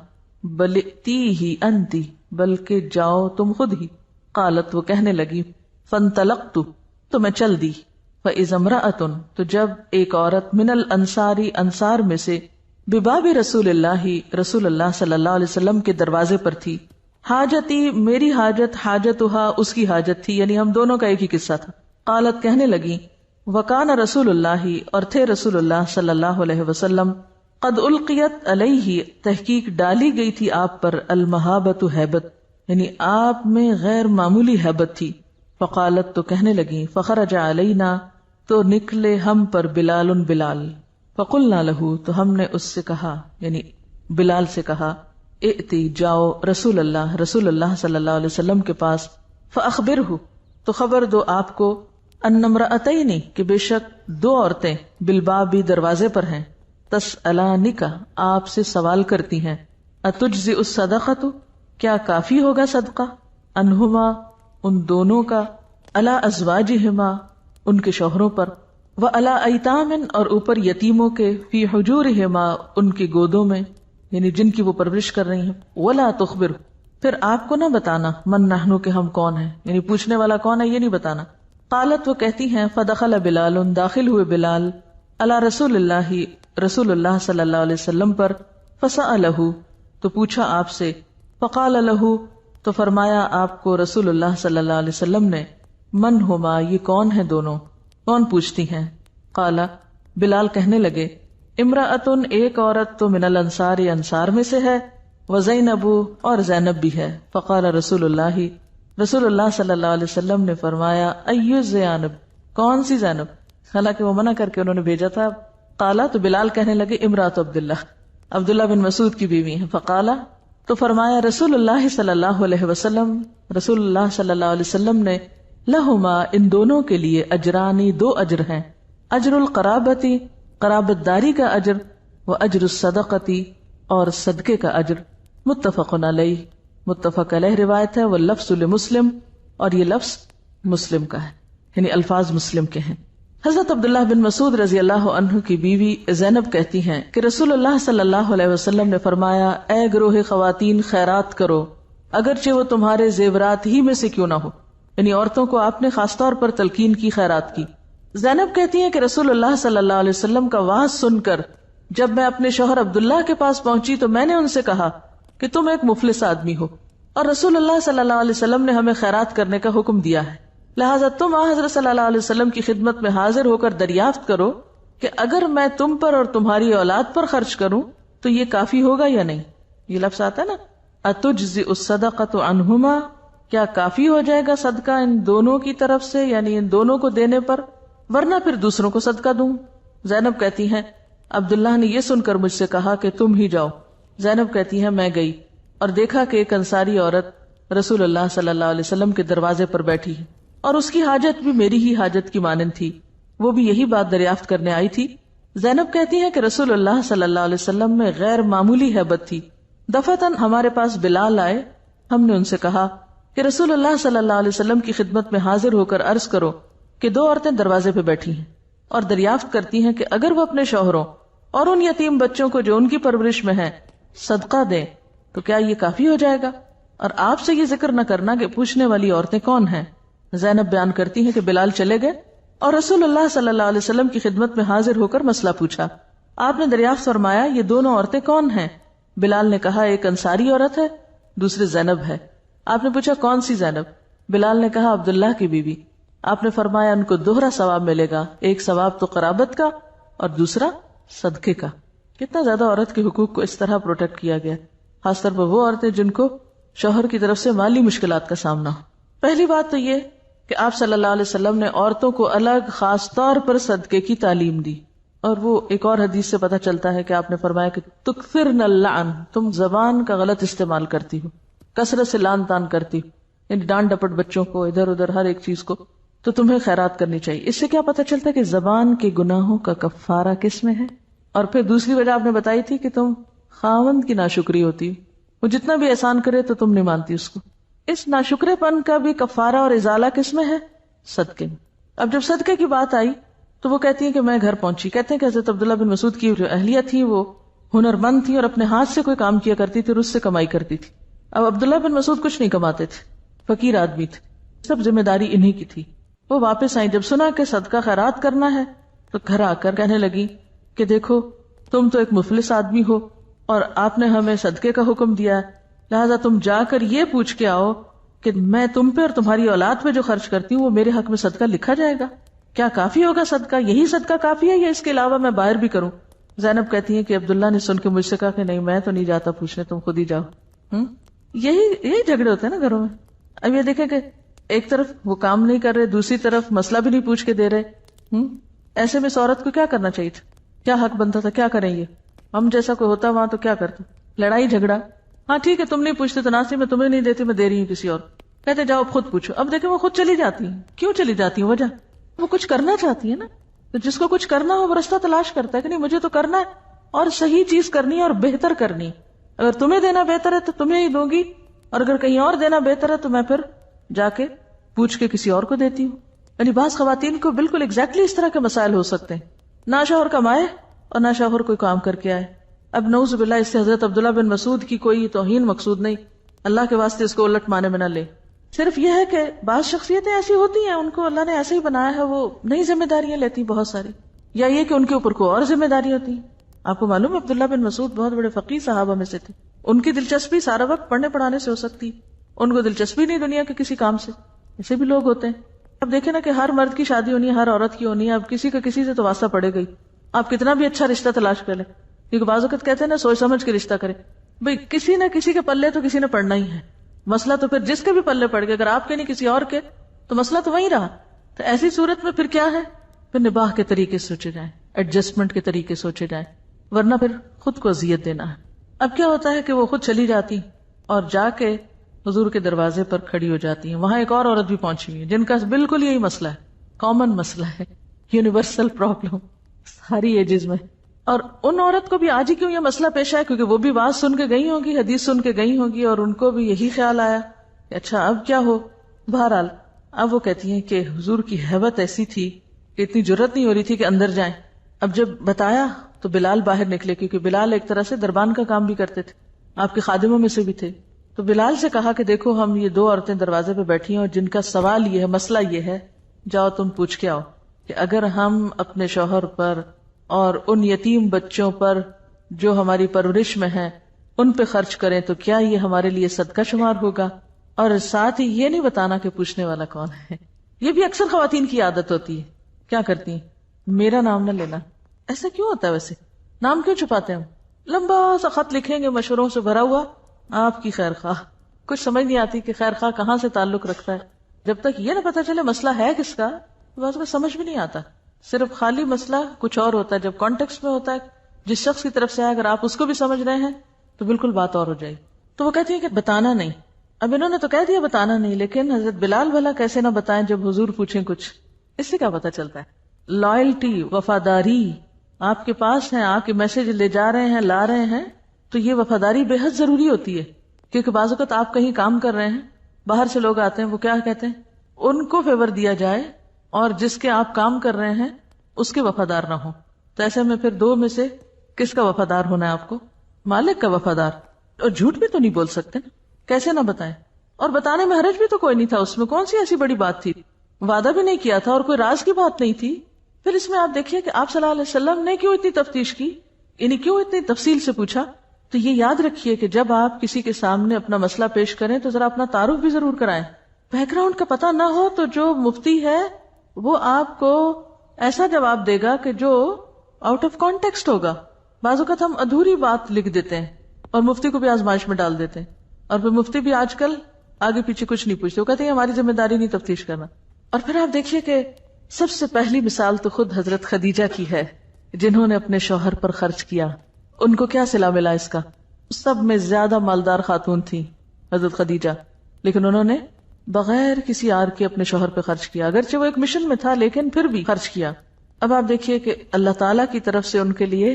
بل ائتیہ انتی بلکہ جاؤ تم خود ہی. قالت وہ کہنے لگی فانطلقت تو میں چل دی. فإذا امرأة تو جب ایک عورت من الانصار انصار میں سے بباب رسول اللہ صلی اللہ علیہ وسلم کے دروازے پر تھی. حاجتی میری حاجت حاجتھا اس کی حاجت تھی، یعنی ہم دونوں کا ایک ہی قصہ تھا. قالت کہنے لگی وکان رسول اللہ اور تھے رسول اللہ صلی اللہ علیہ وسلم قد القیت علیہ تحقیق ڈالی گئی تھی آپ پر المہابت ہیبت، یعنی آپ میں غیر معمولی ہیبت تھی. فقالت تو کہنے لگی فخرج علینا تو نکلے ہم پر بلال بلال. فقلنا لہو تو ہم نے اس سے کہا یعنی بلال سے کہا ائتی جاؤ رسول اللہ صلی اللہ علیہ وسلم کے پاس. فاخبرہ تو خبر دو آپ کو ان امرأتین کہ بے شک دو عورتیں بالباب دروازے پر ہیں تسألانک آپ سے سوال کرتی ہیں اتجزئ الصدقۃ کیا کافی ہوگا صدقہ انہما ان دونوں کا علی ازواجہما ان کے شوہروں پر وعلی ایتام اور اوپر یتیموں کے فی حجورہما ان کی گودوں میں یعنی جن کی وہ پرورش کر رہی ہیں. ولا تخبر پھر آپ کو نہ بتانا من نحنو کہ ہم کون ہیں، یعنی پوچھنے والا کون ہے یہ نہیں بتانا. قالت وہ کہتی ہیں فدخل بلال داخل ہوئے بلال علی رسول اللہ صلی اللہ علیہ وسلم پر. فسألہ تو پوچھا آپ سے. فقال لہ تو فرمایا آپ کو رسول اللہ صلی اللہ علیہ وسلم نے من ہما یہ کون ہیں دونوں، کون پوچھتی ہیں. قال بلال کہنے لگے امرأتن ایک عورت تو من الانصار انصار میں سے ہے وزینب اور زینب بھی ہے. فقال رسول اللہ صلی اللہ علیہ وسلم نے فرمایا ایو زینب کون سی زینب، حالانکہ وہ منع کر کے انہوں نے بھیجا تھا. قالا تو بلال کہنے لگے امرأت عبداللہ بن مسعود کی بیوی ہیں. فقالا تو فرمایا رسول اللہ صلی اللہ علیہ وسلم نے لہما ان دونوں کے لیے اجرانی دو اجر ہیں، اجر القرابتی قرابت داری کا اجر و اجر الصدقتی اور صدقے کا اجر. متفق علیہ متفق علیہ روایت ہے. واللفظ لمسلم اور یہ لفظ مسلم کا ہے یعنی الفاظ مسلم کے ہیں. حضرت عبداللہ بن مسعود رضی اللہ عنہ کی بیوی زینب کہتی ہیں کہ رسول اللہ صلی اللہ علیہ وسلم نے فرمایا اے گروہ خواتین خیرات کرو اگرچہ وہ تمہارے زیورات ہی میں سے کیوں نہ ہو، یعنی عورتوں کو آپ نے خاص طور پر تلقین کی خیرات کی. زینب کہتی ہیں کہ رسول اللہ صلی اللہ علیہ وسلم کا وعظ سن کر جب میں اپنے شوہر عبداللہ کے پاس پہنچی تو میں نے ان سے کہا کہ تم ایک مفلس آدمی ہو اور رسول اللہ صلی اللہ علیہ وسلم نے ہمیں خیرات کرنے کا حکم دیا ہے، لہٰذا تم حضرت صلی اللہ علیہ وسلم کی خدمت میں حاضر ہو کر دریافت کرو کہ اگر میں تم پر اور تمہاری اولاد پر خرچ کروں تو یہ کافی ہوگا یا نہیں. یہ لفظ آتا ہے نا اتجزئ الصدقۃ عنہما کیا کافی ہو جائے گا صدقہ ان دونوں کی طرف سے یعنی ان دونوں کو دینے پر، ورنہ پھر دوسروں کو صدقہ دوں. زینب کہتی ہیں عبداللہ نے یہ سن کر مجھ سے کہا کہ تم ہی جاؤ. زینب کہتی ہے میں گئی اور دیکھا کہ ایک انصاری عورت رسول اللہ صلی اللہ علیہ وسلم کے دروازے پر بیٹھی ہے اور اس کی حاجت بھی میری ہی حاجت کی مانند تھی، وہ بھی یہی بات دریافت کرنے آئی تھی. زینب کہتی ہے کہ رسول اللہ صلی اللہ علیہ وسلم میں غیر معمولی ہیبت تھی. دفعتاً ہمارے پاس بلال آئے، ہم نے ان سے کہا کہ رسول اللہ صلی اللہ علیہ وسلم کی خدمت میں حاضر ہو کر عرض کرو کہ دو عورتیں دروازے پہ بیٹھی ہیں اور دریافت کرتی ہیں کہ اگر وہ اپنے شوہروں اور ان یتیم بچوں کو جو ان کی پرورش میں ہیں صدقہ دیں تو کیا یہ کافی ہو جائے گا، اور آپ سے یہ ذکر نہ کرنا کہ پوچھنے والی عورتیں کون ہیں. زینب بیان کرتی ہیں کہ بلال چلے گئے اور رسول اللہ صلی اللہ علیہ وسلم کی خدمت میں حاضر ہو کر مسئلہ پوچھا. آپ نے دریافت فرمایا یہ دونوں عورتیں کون ہیں. بلال نے کہا ایک انصاری عورت ہے، دوسری زینب ہے. آپ نے پوچھا کون سی زینب؟ بلال نے کہا عبداللہ کی بیوی. آپ نے فرمایا ان کو دوہرا ثواب ملے گا، ایک ثواب تو قرابت کا اور دوسرا صدقے کا. کتنا زیادہ عورت کے حقوق کو اس طرح پروٹیکٹ کیا گیا، خاص طور پر وہ عورتیں جن کو شوہر کی طرف سے مالی مشکلات کا سامنا ہو. پہلی بات تو یہ کہ آپ صلی اللہ علیہ وسلم نے عورتوں کو الگ خاص طور پر صدقے کی تعلیم دی، اور وہ ایک اور حدیث سے پتہ چلتا ہے کہ آپ نے فرمایا کہ تکثرن اللعن، تم زبان کا غلط استعمال کرتی ہو، کثرت سے لان تان کرتی ہو، یعنی ڈانٹ ڈپٹ بچوں کو ادھر ادھر ہر ایک چیز کو، تو تمہیں خیرات کرنی چاہیے. اس سے کیا پتہ چلتا ہے کہ زبان کے گناہوں کا کفارہ کس میں ہے. اور پھر دوسری وجہ آپ نے بتائی تھی کہ تم خاوند کی ناشکری ہوتی، وہ جتنا بھی احسان کرے تو تم نہیں مانتی اس کو. اس ناشکرے پن کا بھی کفارہ اور ازالہ کس میں ہے؟ صدقے میں. اب جب صدقے کی بات آئی تو وہ کہتی ہیں کہ میں گھر پہنچی. کہتے ہیں کہ حضرت عبداللہ بن مسعود کی جو اہلیہ تھی وہ ہنرمند تھی اور اپنے ہاتھ سے کوئی کام کیا کرتی تھی اور اس سے کمائی کرتی تھی. اب عبداللہ بن مسعود کچھ نہیں کماتے تھے، فقیر آدمی تھے، سب ذمہ داری انہی کی تھی. وہ واپس آئی، جب سنا کہ صدقہ خیرات کرنا ہے تو گھر آ کر کہنے لگی کہ دیکھو تم تو ایک مفلس آدمی ہو اور آپ نے ہمیں صدقے کا حکم دیا ہے، لہذا تم جا کر یہ پوچھ کے آؤ کہ میں تم پہ اور تمہاری اولاد پہ جو خرچ کرتی ہوں وہ میرے حق میں صدقہ لکھا جائے گا؟ کیا کافی ہوگا صدقہ؟ یہی صدقہ کافی ہے یا اس کے علاوہ میں باہر بھی کروں؟ زینب کہتی ہے کہ عبداللہ نے سن کے مجھ سے کہا کہ نہیں میں تو نہیں جاتا پوچھنے، تم خود ہی جاؤ۔ یہی جھگڑے ہوتے ہیں نا گھروں میں۔ اب یہ دیکھیں کہ ایک طرف وہ کام نہیں کر رہے، دوسری طرف مسئلہ بھی نہیں پوچھ کے دے رہے۔ ایسے میں اس عورت کو کیا کرنا چاہیے تھا؟ کیا حق بنتا تھا؟ کیا کریں گے ہم جیسا کوئی ہوتا وہاں تو کیا کرتا؟ لڑائی جھگڑا، ہاں ٹھیک ہے تم نہیں پوچھتے تو ناسی میں تمہیں نہیں دیتی، میں دے رہی ہوں کسی اور، کہتے جاؤ خود پوچھو۔ اب دیکھیں وہ خود چلی جاتی ہیں۔ کیوں چلی جاتی ہیں؟ وجہ وہ کچھ کرنا چاہتی ہے نا، تو جس کو کچھ کرنا ہو وہ رستہ تلاش کرتا ہے کہ نہیں مجھے تو کرنا ہے اور صحیح چیز کرنی ہے اور بہتر کرنی ہے۔ اگر تمہیں دینا بہتر ہے تو تمہیں ہی دوں گی، اور اگر کہیں اور دینا بہتر ہے تو میں پھر جا کے پوچھ کے کسی اور کو دیتی ہوں۔ یعنی بعض خواتین کو بالکل ایگزیکٹلی اس طرح کے مسائل ہو سکتے ہیں، نہ شوہر کمائے اور نہ شوہر کوئی کام کر کے آئے۔ اب نعوذ باللہ اس سے حضرت عبداللہ بن مسعود کی کوئی توہین مقصود نہیں، اللہ کے واسطے اس کو الٹ معنی میں نہ لے، صرف یہ ہے کہ بعض شخصیتیں ایسی ہوتی ہیں ان کو اللہ نے ایسے ہی بنایا ہے، وہ نئی ذمہ داریاں لیتی بہت ساری، یا یہ کہ ان کے اوپر کوئی اور ذمہ داری ہوتی ہے۔ آپ کو معلوم ہے عبداللہ بن مسعود بہت بڑے فقیہ صحابہ میں سے تھے، ان کی دلچسپی سارا وقت پڑھنے پڑھانے سے ہو سکتی، ان کو دلچسپی نہیں دنیا کے کسی کام سے، ایسے بھی لوگ ہوتے ہیں۔ اب دیکھیں نا کہ ہر مرد کی شادی ہونی ہے، ہر عورت کی ہونی ہے، اب کسی کا کسی سے تو واسطہ پڑے گئی، آپ کتنا بھی اچھا رشتہ تلاش کر لیں، کیونکہ بعض اوقات کہتے ہیں نا سوچ سمجھ کے رشتہ کریں، بھئی کسی نہ کسی کے پلے تو کسی نے پڑنا ہی ہے، مسئلہ تو پھر جس کے بھی پلے پڑ گئے، اگر آپ کے نہیں کسی اور کے تو مسئلہ تو وہیں رہا۔ تو ایسی صورت میں پھر کیا ہے، پھر نباہ کے طریقے سوچے جائیں، ایڈجسٹمنٹ کے طریقے سوچے جائیں، ورنہ پھر خود کو اذیت دینا ہے۔ اب کیا ہوتا ہے کہ وہ خود چلی جاتی اور جا کے حضور کے دروازے پر کھڑی ہو جاتی ہیں، وہاں ایک اور عورت بھی پہنچی ہوئی ہے جن کا بالکل یہی مسئلہ ہے، کامن مسئلہ ہے، یونیورسل پرابلم ساری ایجز میں۔ اور ان عورت کو بھی آج ہی کیوں یہ مسئلہ پیش آیا؟ کیونکہ وہ بھی بات سن کے گئی ہوں گی، حدیث سن کے گئی ہوں گی، اور ان کو بھی یہی خیال آیا کہ اچھا اب کیا ہو۔ بہرحال اب وہ کہتی ہیں کہ حضور کی ہیبت ایسی تھی کہ اتنی جرت نہیں ہو رہی تھی کہ اندر جائیں۔ اب جب بتایا تو بلال باہر نکلے، کیونکہ بلال ایک طرح سے دربان کا کام بھی کرتے تھے، آپ کے خادموں میں سے بھی تھے۔ تو بلال سے کہا کہ دیکھو ہم یہ دو عورتیں دروازے پہ بیٹھی ہیں اور جن کا سوال یہ ہے، مسئلہ یہ ہے، جاؤ تم پوچھ کے آؤ کہ اگر ہم اپنے شوہر پر اور ان یتیم بچوں پر جو ہماری پرورش میں ہیں ان پہ خرچ کریں تو کیا یہ ہمارے لیے صدقہ شمار ہوگا؟ اور ساتھ ہی یہ نہیں بتانا کہ پوچھنے والا کون ہے۔ یہ بھی اکثر خواتین کی عادت ہوتی ہے، کیا کرتی ہیں، میرا نام نہ لینا۔ ایسا کیوں ہوتا ہے ویسے؟ نام کیوں چھپاتے ہیں؟ لمبا سا خط لکھیں گے مشوروں سے بھرا ہوا، آپ کی خیر خواہ، کچھ سمجھ نہیں آتی کہ خیر خواہ کہاں سے تعلق رکھتا ہے۔ جب تک یہ نہ پتا چلے مسئلہ ہے کس کا، بس میں سمجھ بھی نہیں آتا، صرف خالی مسئلہ کچھ اور ہوتا ہے، جب کانٹیکسٹ میں ہوتا ہے جس شخص کی طرف سے ہے، اگر آپ اس کو بھی سمجھ رہے ہیں تو بالکل بات اور ہو جائے۔ تو وہ کہتی ہے کہ بتانا نہیں۔ اب انہوں نے تو کہہ دیا بتانا نہیں، لیکن حضرت بلال بھلا کیسے نہ بتائیں جب حضور پوچھیں کچھ؟ اس سے کیا پتا چلتا ہے؟ لائلٹی، وفاداری آپ کے پاس ہے، آپ کے میسج لے جا رہے ہیں، لا رہے ہیں، تو یہ وفاداری بے حد ضروری ہوتی ہے، کیونکہ بعض اوقات آپ کہیں کام کر رہے ہیں، باہر سے لوگ آتے ہیں، وہ کیا کہتے ہیں، ان کو فیور دیا جائے اور جس کے آپ کام کر رہے ہیں اس کے وفادار نہ ہو، تو ایسے میں پھر دو میں سے کس کا وفادار ہونا ہے آپ کو؟ مالک کا وفادار۔ اور جھوٹ بھی تو نہیں بول سکتے نا، کیسے نہ بتائیں؟ اور بتانے میں حرج بھی تو کوئی نہیں تھا، اس میں کون سی ایسی بڑی بات تھی، وعدہ بھی نہیں کیا تھا اور کوئی راز کی بات نہیں تھی۔ پھر اس میں آپ دیکھیے کہ آپ صلی اللہ علیہ وسلم نے کیوں اتنی تفتیش کی، یعنی کیوں اتنی تفصیل سے پوچھا؟ تو یہ یاد رکھیے کہ جب آپ کسی کے سامنے اپنا مسئلہ پیش کریں تو ذرا اپنا تعارف بھی ضرور کرائیں۔ بیک گراؤنڈ کا پتہ نہ ہو تو جو مفتی ہے وہ آپ کو ایسا جواب دے گا کہ جو آؤٹ آف کانٹیکسٹ ہوگا۔ بعض اوقات ہم ادھوری بات لکھ دیتے ہیں اور مفتی کو بھی آزمائش میں ڈال دیتے ہیں، اور پھر مفتی بھی آج کل آگے پیچھے کچھ نہیں پوچھتے، وہ کہتے ہیں ہماری ذمہ داری نہیں تفتیش کرنا۔ اور پھر آپ دیکھیے کہ سب سے پہلی مثال تو خود حضرت خدیجہ کی ہے، جنہوں نے اپنے شوہر پر خرچ کیا۔ ان کو کیا صلہ ملا اس کا؟ سب میں زیادہ مالدار خاتون تھی حضرت خدیجہ، لیکن انہوں نے بغیر کسی آر کے اپنے شوہر پہ خرچ کیا، اگرچہ وہ ایک مشن میں تھا لیکن پھر بھی خرچ کیا۔ اب آپ دیکھیے کہ اللہ تعالیٰ کی طرف سے ان کے لیے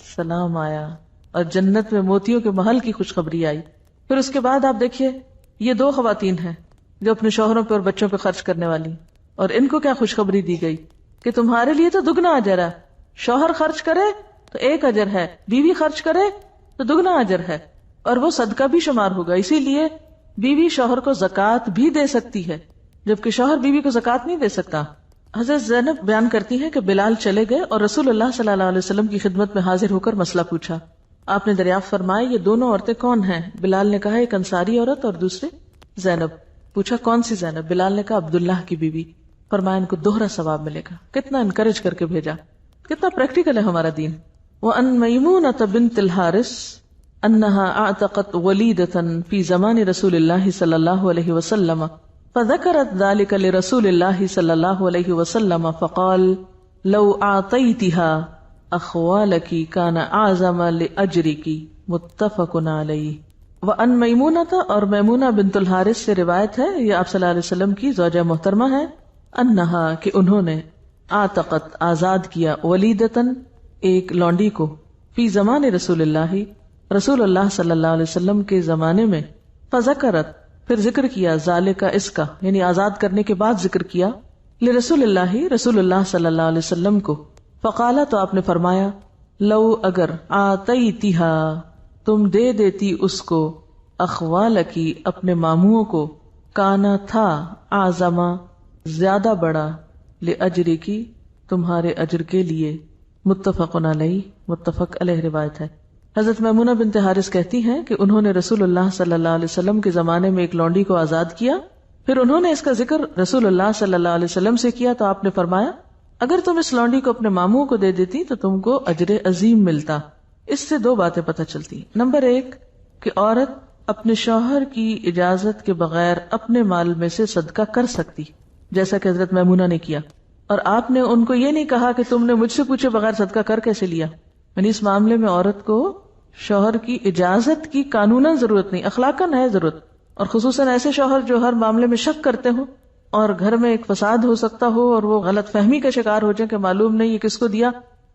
سلام آیا اور جنت میں موتیوں کے محل کی خوشخبری آئی۔ پھر اس کے بعد آپ دیکھیے یہ دو خواتین ہیں جو اپنے شوہروں پہ اور بچوں پہ خرچ کرنے والی، اور ان کو کیا خوشخبری دی گئی کہ تمہارے لیے تو دگنا اجر ہے، شوہر خرچ کرے تو ایک اجر ہے، بیوی خرچ کرے تو دگنا اجر ہے، اور وہ صدقہ بھی شمار ہوگا۔ اسی لیے بیوی شوہر کو زکوٰۃ بھی دے سکتی ہے، جبکہ شوہر بیوی کو زکوٰۃ نہیں دے سکتا۔ حضرت زینب بیان کرتی ہے کہ بلال چلے گئے اور رسول اللہ صلی اللہ علیہ وسلم کی خدمت میں حاضر ہو کر مسئلہ پوچھا، آپ نے دریافت فرمایا یہ دونوں عورتیں کون ہیں؟ بلال نے کہا ایک انصاری عورت اور دوسری زینب۔ پوچھا کون سی زینب؟ بلال نے کہا عبداللہ کی بیوی۔ فرمایا ان کو دوہرا ثواب ملے گا۔ کتنا انکریج کر کے بھیجا، کتنا پریکٹیکل ہے ہمارا دین۔ وَأَن مَيْمُونَةَ بِنْتِ الْحَارِثِ أَنَّهَا أَعْتَقَتْ وَلِيدَةً فِي زَمَانِ رسول اللہ صلی اللہ علیہ وسلم فَذَكَرَتْ ذَلِكَ لِرَسُولِ اللہ صلی اللہ علیہ وسلم فقال لو أعطيتها أخوالك كان أعظم لأجرك متفق علیہ۔ وَأَن مَيْمُونَةَ اور میمونہ بنت الحارث سے روایت ہے، یہ آپ صلی اللہ علیہ وسلم کی زوجہ محترمہ ہے، انہا کہ انہوں نے آتقت آزاد کیا ولیدتن ایک لونڈی کو فی زمان رسول اللہ رسول اللہ صلی اللہ علیہ وسلم کے زمانے میں، فذکرت پھر ذکر کیا ذالکا اس کا یعنی آزاد کرنے کے بعد ذکر کیا لرسول اللہ رسول اللہ صلی اللہ علیہ وسلم کو، فقالا تو آپ نے فرمایا لو اگر آتیتہا تم دے دیتی اس کو اخوالکی اپنے ماموں کو، کانا تھا اعظما زیادہ بڑا لأجری کی تمہارے اجر کے لیے، متفق علیہ متفق علیہ روایت ہے۔ حضرت میمونہ بنت حارث کہتی ہیں کہ انہوں نے رسول اللہ صلی اللہ علیہ وسلم کے زمانے میں ایک لونڈی کو آزاد کیا، پھر انہوں نے اس کا ذکر رسول اللہ صلی اللہ علیہ وسلم سے کیا تو آپ نے فرمایا اگر تم اس لونڈی کو اپنے ماموں کو دے دیتی تو تم کو اجر عظیم ملتا۔ اس سے دو باتیں پتہ چلتی، نمبر ایک کہ عورت اپنے شوہر کی اجازت کے بغیر اپنے مال میں سے صدقہ کر سکتی جیسا کہ حضرت میمونہ نے کیا، اور آپ نے ان کو یہ نہیں کہا کہ تم نے مجھ سے پوچھے بغیر صدقہ کر کیسے لیا، یعنی اس معاملے میں عورت کو شوہر کی اجازت کی قانوناً ضرورت نہیں، اخلاقاً ہے ضرورت، اور خصوصاً ایسے شوہر جو ہر معاملے میں شک کرتے ہوں اور گھر میں ایک فساد ہو سکتا ہو اور وہ غلط فہمی کا شکار ہو جائے کہ معلوم نہیں یہ کس کو دیا۔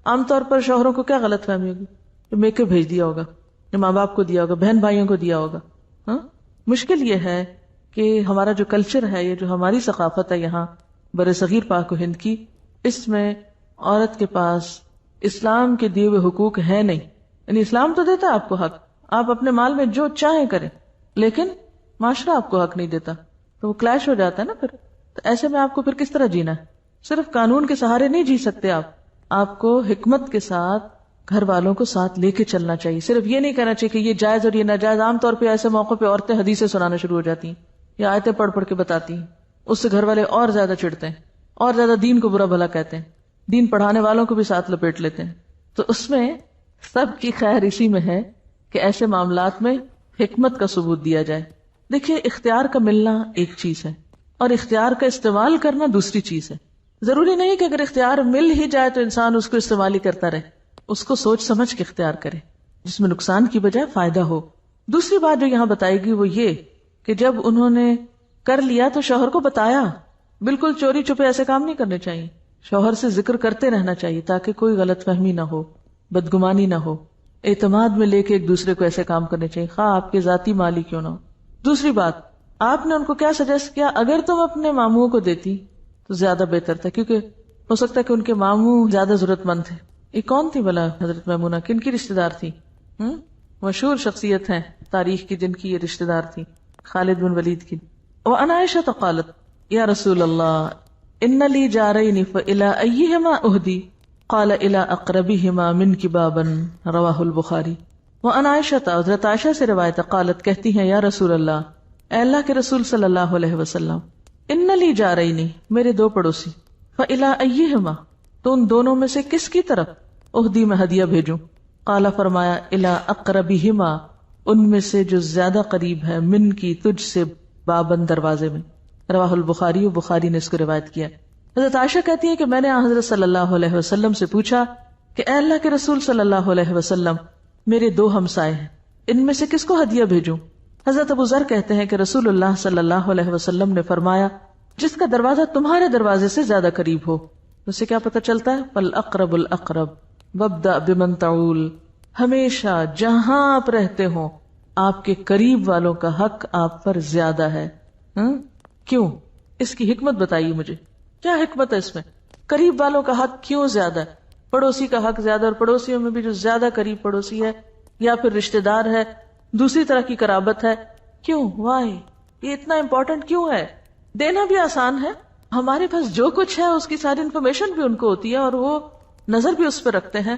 عام طور پر شوہروں کو کیا غلط فہمی ہوگی کہ میکے بھیج دیا ہوگا، ماں باپ کو دیا ہوگا، بہن بھائیوں کو دیا ہوگا۔ ہاں مشکل یہ ہے کہ ہمارا جو کلچر ہے، یہ جو ہماری ثقافت ہے یہاں بر صغیر پاک و ہند کی، اس میں عورت کے پاس اسلام کے دیے ہوئے حقوق ہے نہیں، یعنی اسلام تو دیتا ہے آپ کو حق، آپ اپنے مال میں جو چاہیں کریں، لیکن معاشرہ آپ کو حق نہیں دیتا، تو وہ کلیش ہو جاتا ہے نا پھر۔ تو ایسے میں آپ کو پھر کس طرح جینا ہے؟ صرف قانون کے سہارے نہیں جی سکتے آپ کو حکمت کے ساتھ گھر والوں کو ساتھ لے کے چلنا چاہیے۔ صرف یہ نہیں کہنا چاہیے کہ یہ جائز اور یہ ناجائز۔ عام طور پہ ایسے موقع پہ عورتیں حدیثیں سنانا شروع ہو جاتی ہیں یا آیتیں پڑھ پڑھ کے بتاتی ہیں، اس سے گھر والے اور زیادہ چڑھتے ہیں اور زیادہ دین کو برا بھلا کہتے ہیں، دین پڑھانے والوں کو بھی ساتھ لپیٹ لیتے ہیں۔ تو اس میں سب کی خیر اسی میں ہے کہ ایسے معاملات میں حکمت کا ثبوت دیا جائے۔ دیکھیے اختیار کا ملنا ایک چیز ہے اور اختیار کا استعمال کرنا دوسری چیز ہے۔ ضروری نہیں کہ اگر اختیار مل ہی جائے تو انسان اس کو استعمال ہی کرتا رہے، اس کو سوچ سمجھ کے اختیار کرے جس میں نقصان کی بجائے فائدہ ہو۔ دوسری بات جو یہاں بتائی گئی وہ یہ کہ جب انہوں نے کر لیا تو شوہر کو بتایا، بالکل چوری چھپے ایسے کام نہیں کرنے چاہیے، شوہر سے ذکر کرتے رہنا چاہیے تاکہ کوئی غلط فہمی نہ ہو، بدگمانی نہ ہو، اعتماد میں لے کے ایک دوسرے کو ایسے کام کرنے چاہیے خواہ آپ کے ذاتی مالی کیوں نہ ہو۔ دوسری بات، آپ نے ان کو کیا سجیسٹ کیا؟ اگر تم اپنے ماموں کو دیتی تو زیادہ بہتر تھا، کیونکہ ہو سکتا ہے کہ ان کے ماموں زیادہ ضرورت مند تھے۔ یہ کون تھی بلا حضرت میمونہ؟ کن کی رشتہ دار تھی؟ مشہور شخصیت ہیں تاریخ کی جن کی یہ رشتہ دار تھی، خالد بن ولید کی۔ وعن عائشہ قالت یا رسول اللہ ان لی جارین فإلی ایہما اہدی قال الی اقربہما منک بابا، رواہ البخاری۔ وعن عائشہ، حضرت عائشہ سے روایت، قالت کہتی ہیں یا رسول اللہ، اے اللہ کے رسول صلی اللہ علیہ وسلم، ان لی جارین میرے دو پڑوسی، فإلی ایہما تو ان دونوں میں سے کس کی طرف اہدی میں ہدیہ بھیجوں؟ قال فرمایا الی اقربہما ان میں سے جو زیادہ قریب ہے، من کی تجھ سے، بابن دروازے میں، رواہ البخاری، بخاری نے اس کو روایت کیا۔ حضرت عائشہ کہتی ہے کہ میں نے حضرت صلی اللہ علیہ وسلم سے پوچھا کہ اے اللہ کے رسول صلی اللہ علیہ وسلم، میرے دو ہمسائے ہیں، ان میں سے کس کو ہدیہ بھیجوں؟ حضرت ابو ذر کہتے ہیں کہ رسول اللہ صلی اللہ علیہ وسلم نے فرمایا جس کا دروازہ تمہارے دروازے سے زیادہ قریب ہو۔ اس سے کیا پتہ چلتا ہے؟ فالاقرب الاقرب وابدأ بمن تعول، ہمیشہ جہاں آپ رہتے ہوں آپ کے قریب والوں کا حق آپ پر زیادہ ہے۔ کیوں؟ اس کی حکمت بتائیے مجھے، کیا حکمت ہے اس میں؟ قریب والوں کا حق کیوں زیادہ ہے؟ پڑوسی کا حق زیادہ، اور پڑوسیوں میں بھی جو زیادہ قریب پڑوسی ہے یا پھر رشتہ دار ہے، دوسری طرح کی قرابت ہے، کیوں؟ وائی؟ یہ اتنا امپورٹنٹ کیوں ہے؟ دینا بھی آسان ہے، ہمارے پاس جو کچھ ہے اس کی ساری انفارمیشن بھی ان کو ہوتی ہے اور وہ نظر بھی اس پہ رکھتے ہیں،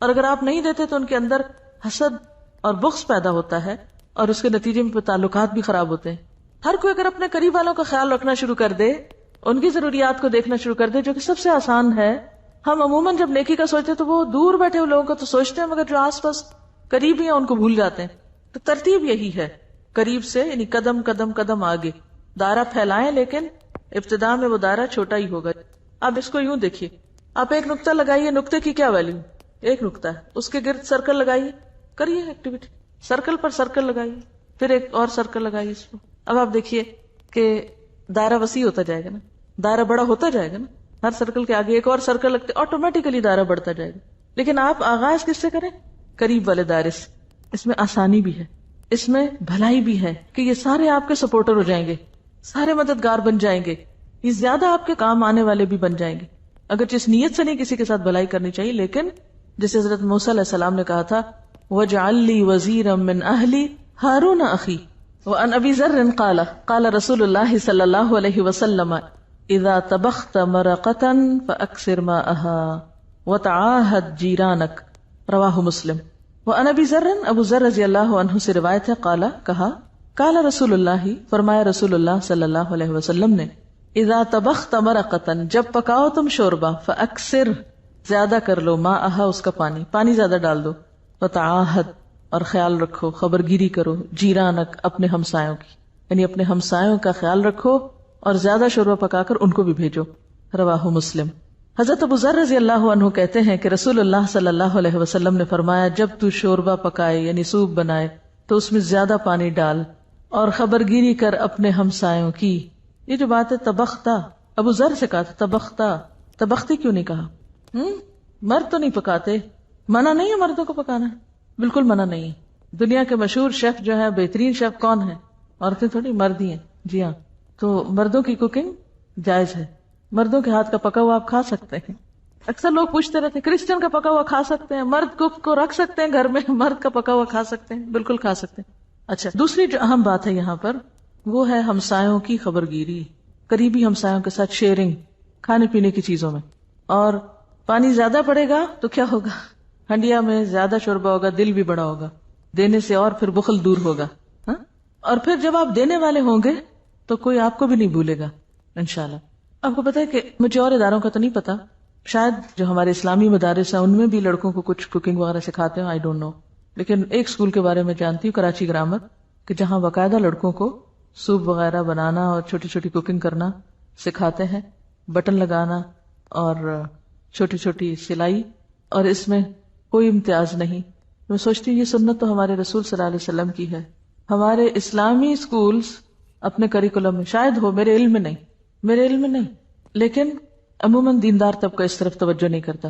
اور اگر آپ نہیں دیتے تو ان کے اندر حسد اور بغض پیدا ہوتا ہے، اور اس کے نتیجے میں تعلقات بھی خراب ہوتے ہیں. ہر کوئی اگر اپنے قریب والوں کا خیال رکھنا شروع کر دے، ان کی ضروریات کو دیکھنا شروع کر دے، جو کہ سب سے آسان ہے. ہم عموماً جب نیکی کا سوچتے ہیں تو وہ دور بیٹھے ہوئے لوگوں کا تو سوچتے ہیں، مگر جو آس پاس قریب ہی ہیں ان کو بھول جاتے ہیں. تو ترتیب یہی ہے، قریب سے یعنی قدم قدم قدم آگے دائرہ پھیلائیں، لیکن ابتدا میں وہ دائرہ چھوٹا ہی ہوگا. اب اس کو یوں دیکھیے، آپ ایک نقطہ لگائیے، نقطے کی کیا ویلیو؟ ایک نقطہ ہے، اس کے گرد سرکل لگائیے، کریے ایکٹیویٹی، سرکل پر سرکل لگائیے، پھر ایک اور سرکل لگائیے اس کو. اب آپ دیکھیے کہ دائرہ وسیع ہوتا جائے گا نا، دائرہ بڑا ہوتا جائے گا نا. ہر سرکل کے آگے ایک اور سرکل لگتے آٹومیٹیکلی دائرہ بڑھتا جائے گا. لیکن آپ آغاز کس سے کریں؟ قریب والے دائرے سے. اس میں آسانی بھی ہے، اس میں بھلائی بھی ہے کہ یہ سارے آپ کے سپورٹر ہو جائیں گے، سارے مددگار بن جائیں گے، یہ زیادہ آپ کے کام آنے والے بھی بن جائیں گے. اگر جس نیت سے نہیں کسی کے ساتھ بھلائی کرنی چاہیے، لیکن جیسے حضرت موسیٰ علیہ السلام نے کہا تھا وَاجْعَلْ لِي وَزِيرًا مِّنْ أَهْلِي هَارُونَ أَخِي. وعن ابی ذر قال رسول اللہ صلی اللہ علیہ وسلم اذا طبخت مرقة فاکثر ماءها وتعاہد جیرانک. رواہ مسلم. وعن ابی ذر، ابو ذر رضی اللہ عنہ سے روایت ہے، کہا قال رسول اللہ، فرمایا رسول اللہ صلی اللہ علیہ وسلم نے، اذا طبخت مرقة، جب پکاؤ تم شوربہ، فاکثر، زیادہ کر لو، ماءها، اس کا پانی زیادہ ڈال دو، وتعاہد، اور خیال رکھو، خبرگیری کرو، جیرانک، اپنے ہمسایوں کی، یعنی اپنے ہمسایوں کا خیال رکھو اور زیادہ شوربہ پکا کر ان کو بھی بھیجو. رواہ مسلم. حضرت ابو ذر رضی اللہ عنہ کہتے ہیں کہ رسول اللہ صلی اللہ علیہ وسلم نے فرمایا، جب تو شوربہ پکائے یعنی سوپ بنائے تو اس میں زیادہ پانی ڈال اور خبرگیری کر اپنے ہمسایوں کی. یہ جو بات ہے طبختہ، ابو ذر سے کہا تھا طبختہ، طبختی کیوں نہیں کہا؟ مرد تو نہیں پکاتے، منع نہیں ہے مردوں کو پکانا، بالکل منع نہیں ہے. دنیا کے مشہور شیف جو ہے، بہترین شیف کون ہے؟ عورتیں تھوڑی، مرد ہی ہیں. جی ہاں، تو مردوں کی کوکنگ جائز ہے، مردوں کے ہاتھ کا پکا ہوا آپ کھا سکتے ہیں. اکثر لوگ پوچھتے رہتے ہیں کرسچن کا پکا ہوا کھا سکتے ہیں، مرد کوک کو رکھ سکتے ہیں گھر میں، مرد کا پکا ہوا کھا سکتے ہیں؟ بالکل کھا سکتے ہیں. اچھا، دوسری جو اہم بات ہے یہاں پر وہ ہے ہمسایوں کی خبرگیری، قریبی ہمسایوں کے ساتھ شیئرنگ کھانے پینے کی چیزوں میں. اور پانی زیادہ پڑے گا تو کیا ہوگا؟ ہنڈیا میں زیادہ شوربہ ہوگا، دل بھی بڑا ہوگا دینے سے، اور پھر بخل دور ہوگا. اور پھر جب آپ دینے والے ہوں گے تو کوئی آپ کو بھی نہیں بھولے گا انشاءاللہ. آپ کو پتا ہے کہ مجھے اور اداروں کا تو نہیں پتا، شاید جو ہمارے اسلامی مدارس ہیں ان میں بھی لڑکوں کو کچھ کوکنگ وغیرہ سکھاتے ہیں، آئی ڈونٹ نو. لیکن ایک اسکول کے بارے میں جانتی ہوں، کراچی گرامر، کہ جہاں باقاعدہ لڑکوں کو سوپ وغیرہ بنانا اور چھوٹی چھوٹی کوکنگ کرنا سکھاتے ہیں، بٹن لگانا اور چھوٹی چھوٹی سلائی، اور اس میں کوئی امتیاز نہیں. میں سوچتی ہوں یہ سنت تو ہمارے رسول صلی اللہ علیہ وسلم کی ہے. ہمارے اسلامی اسکولز اپنے کریکولم میں شاید ہو، میرے علم میں نہیں، لیکن عموماً دیندار طبقہ اس طرف توجہ نہیں کرتا.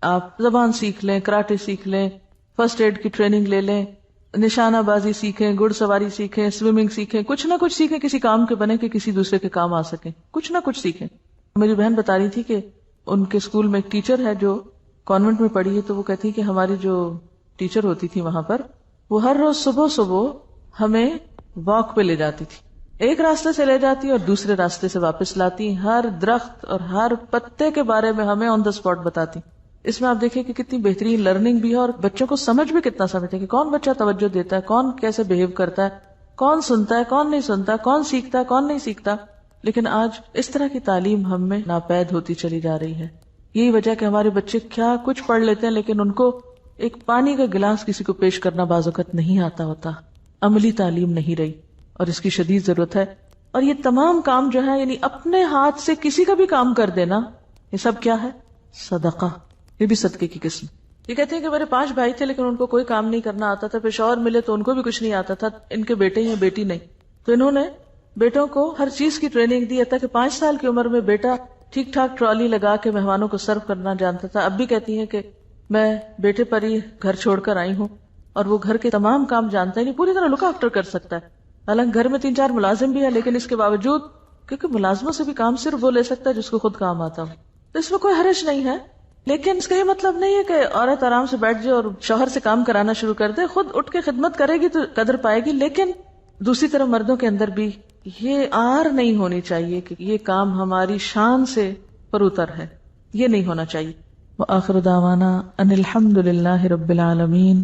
آپ زبان سیکھ لیں، کراٹے سیکھ لیں، فرسٹ ایڈ کی ٹریننگ لے لیں، نشانہ بازی سیکھیں، گھڑ سواری سیکھیں، سوئمنگ سیکھیں، کچھ نہ کچھ سیکھیں، کسی کام کے بنے کہ کسی دوسرے کے کام آ سکیں، کچھ نہ کچھ سیکھیں. میری بہن بتا رہی تھی کہ ان کے اسکول میں ایک ٹیچر ہے جو کانوینٹ میں پڑھی ہے، تو وہ کہتی کہ ہماری جو ٹیچر ہوتی تھی وہاں پر، وہ ہر روز صبح ہمیں واک پہ لے جاتی تھی، ایک راستے سے لے جاتی اور دوسرے راستے سے واپس لاتی، ہر درخت اور ہر پتے کے بارے میں ہمیں آن دا اسپاٹ بتاتی. اس میں آپ دیکھیں کہ کتنی بہترین لرننگ بھی ہے، اور بچوں کو سمجھ بھی کتنا سمجھتے ہیں کہ کون بچہ توجہ دیتا ہے، کون کیسے بہیو کرتا ہے، کون سنتا ہے، کون نہیں سنتا، کون سیکھتا ہے، کون نہیں سیکھتا. لیکن آج اس طرح کی تعلیم ہم میں ناپید ہوتی چلی جا رہی ہے. یہی وجہ کہ ہمارے بچے کیا کچھ پڑھ لیتے ہیں، لیکن ان کو ایک پانی کا گلاس کسی کو پیش کرنا بعض اوقات نہیں آتا ہوتا. عملی تعلیم نہیں رہی، اور اس کی شدید ضرورت ہے. اور یہ تمام کام جو ہے، یعنی اپنے ہاتھ سے کسی کا بھی کام کر دینا، یہ سب کیا ہے؟ صدقہ. یہ بھی صدقے کی قسم. یہ کہتے ہیں کہ میرے 5 بھائی تھے لیکن ان کو کوئی کام نہیں کرنا آتا تھا، پھر شوہر ملے تو ان کو بھی کچھ نہیں آتا تھا، ان کے بیٹے ہیں بیٹی نہیں، تو انہوں نے بیٹوں کو ہر چیز کی ٹریننگ دی، حتیٰ کہ 5 سال کی عمر میں بیٹا ٹھیک ٹھاک ٹرالی لگا کے مہمانوں کو سرو کرنا جانتا تھا. اب بھی کہتی ہیں کہ میں بیٹے پر ہی گھر چھوڑ کر آئی ہوں، اور وہ گھر کے تمام کام جانتا ہے، نہیں پوری طرح لک آفٹر کر سکتا ہے. حالانکہ گھر میں 3-4 ملازم بھی ہے، لیکن اس کے باوجود کیونکہ ملازموں سے بھی کام صرف وہ لے سکتا ہے جس کو خود کام آتا ہو، تو اس میں کوئی حرج نہیں ہے. لیکن اس کا یہ مطلب نہیں ہے کہ عورت آرام سے بیٹھ جائے اور شوہر سے کام کرانا شروع کر دے، خود اٹھ کے خدمت کرے گی تو قدر پائے گی. لیکن دوسری طرف مردوں کے اندر بھی یہ آر نہیں ہونی چاہیے کہ یہ کام ہماری شان سے پر اتر ہے، یہ نہیں ہونا چاہیے. وآخر دعوانا ان الحمد للہ رب العالمین.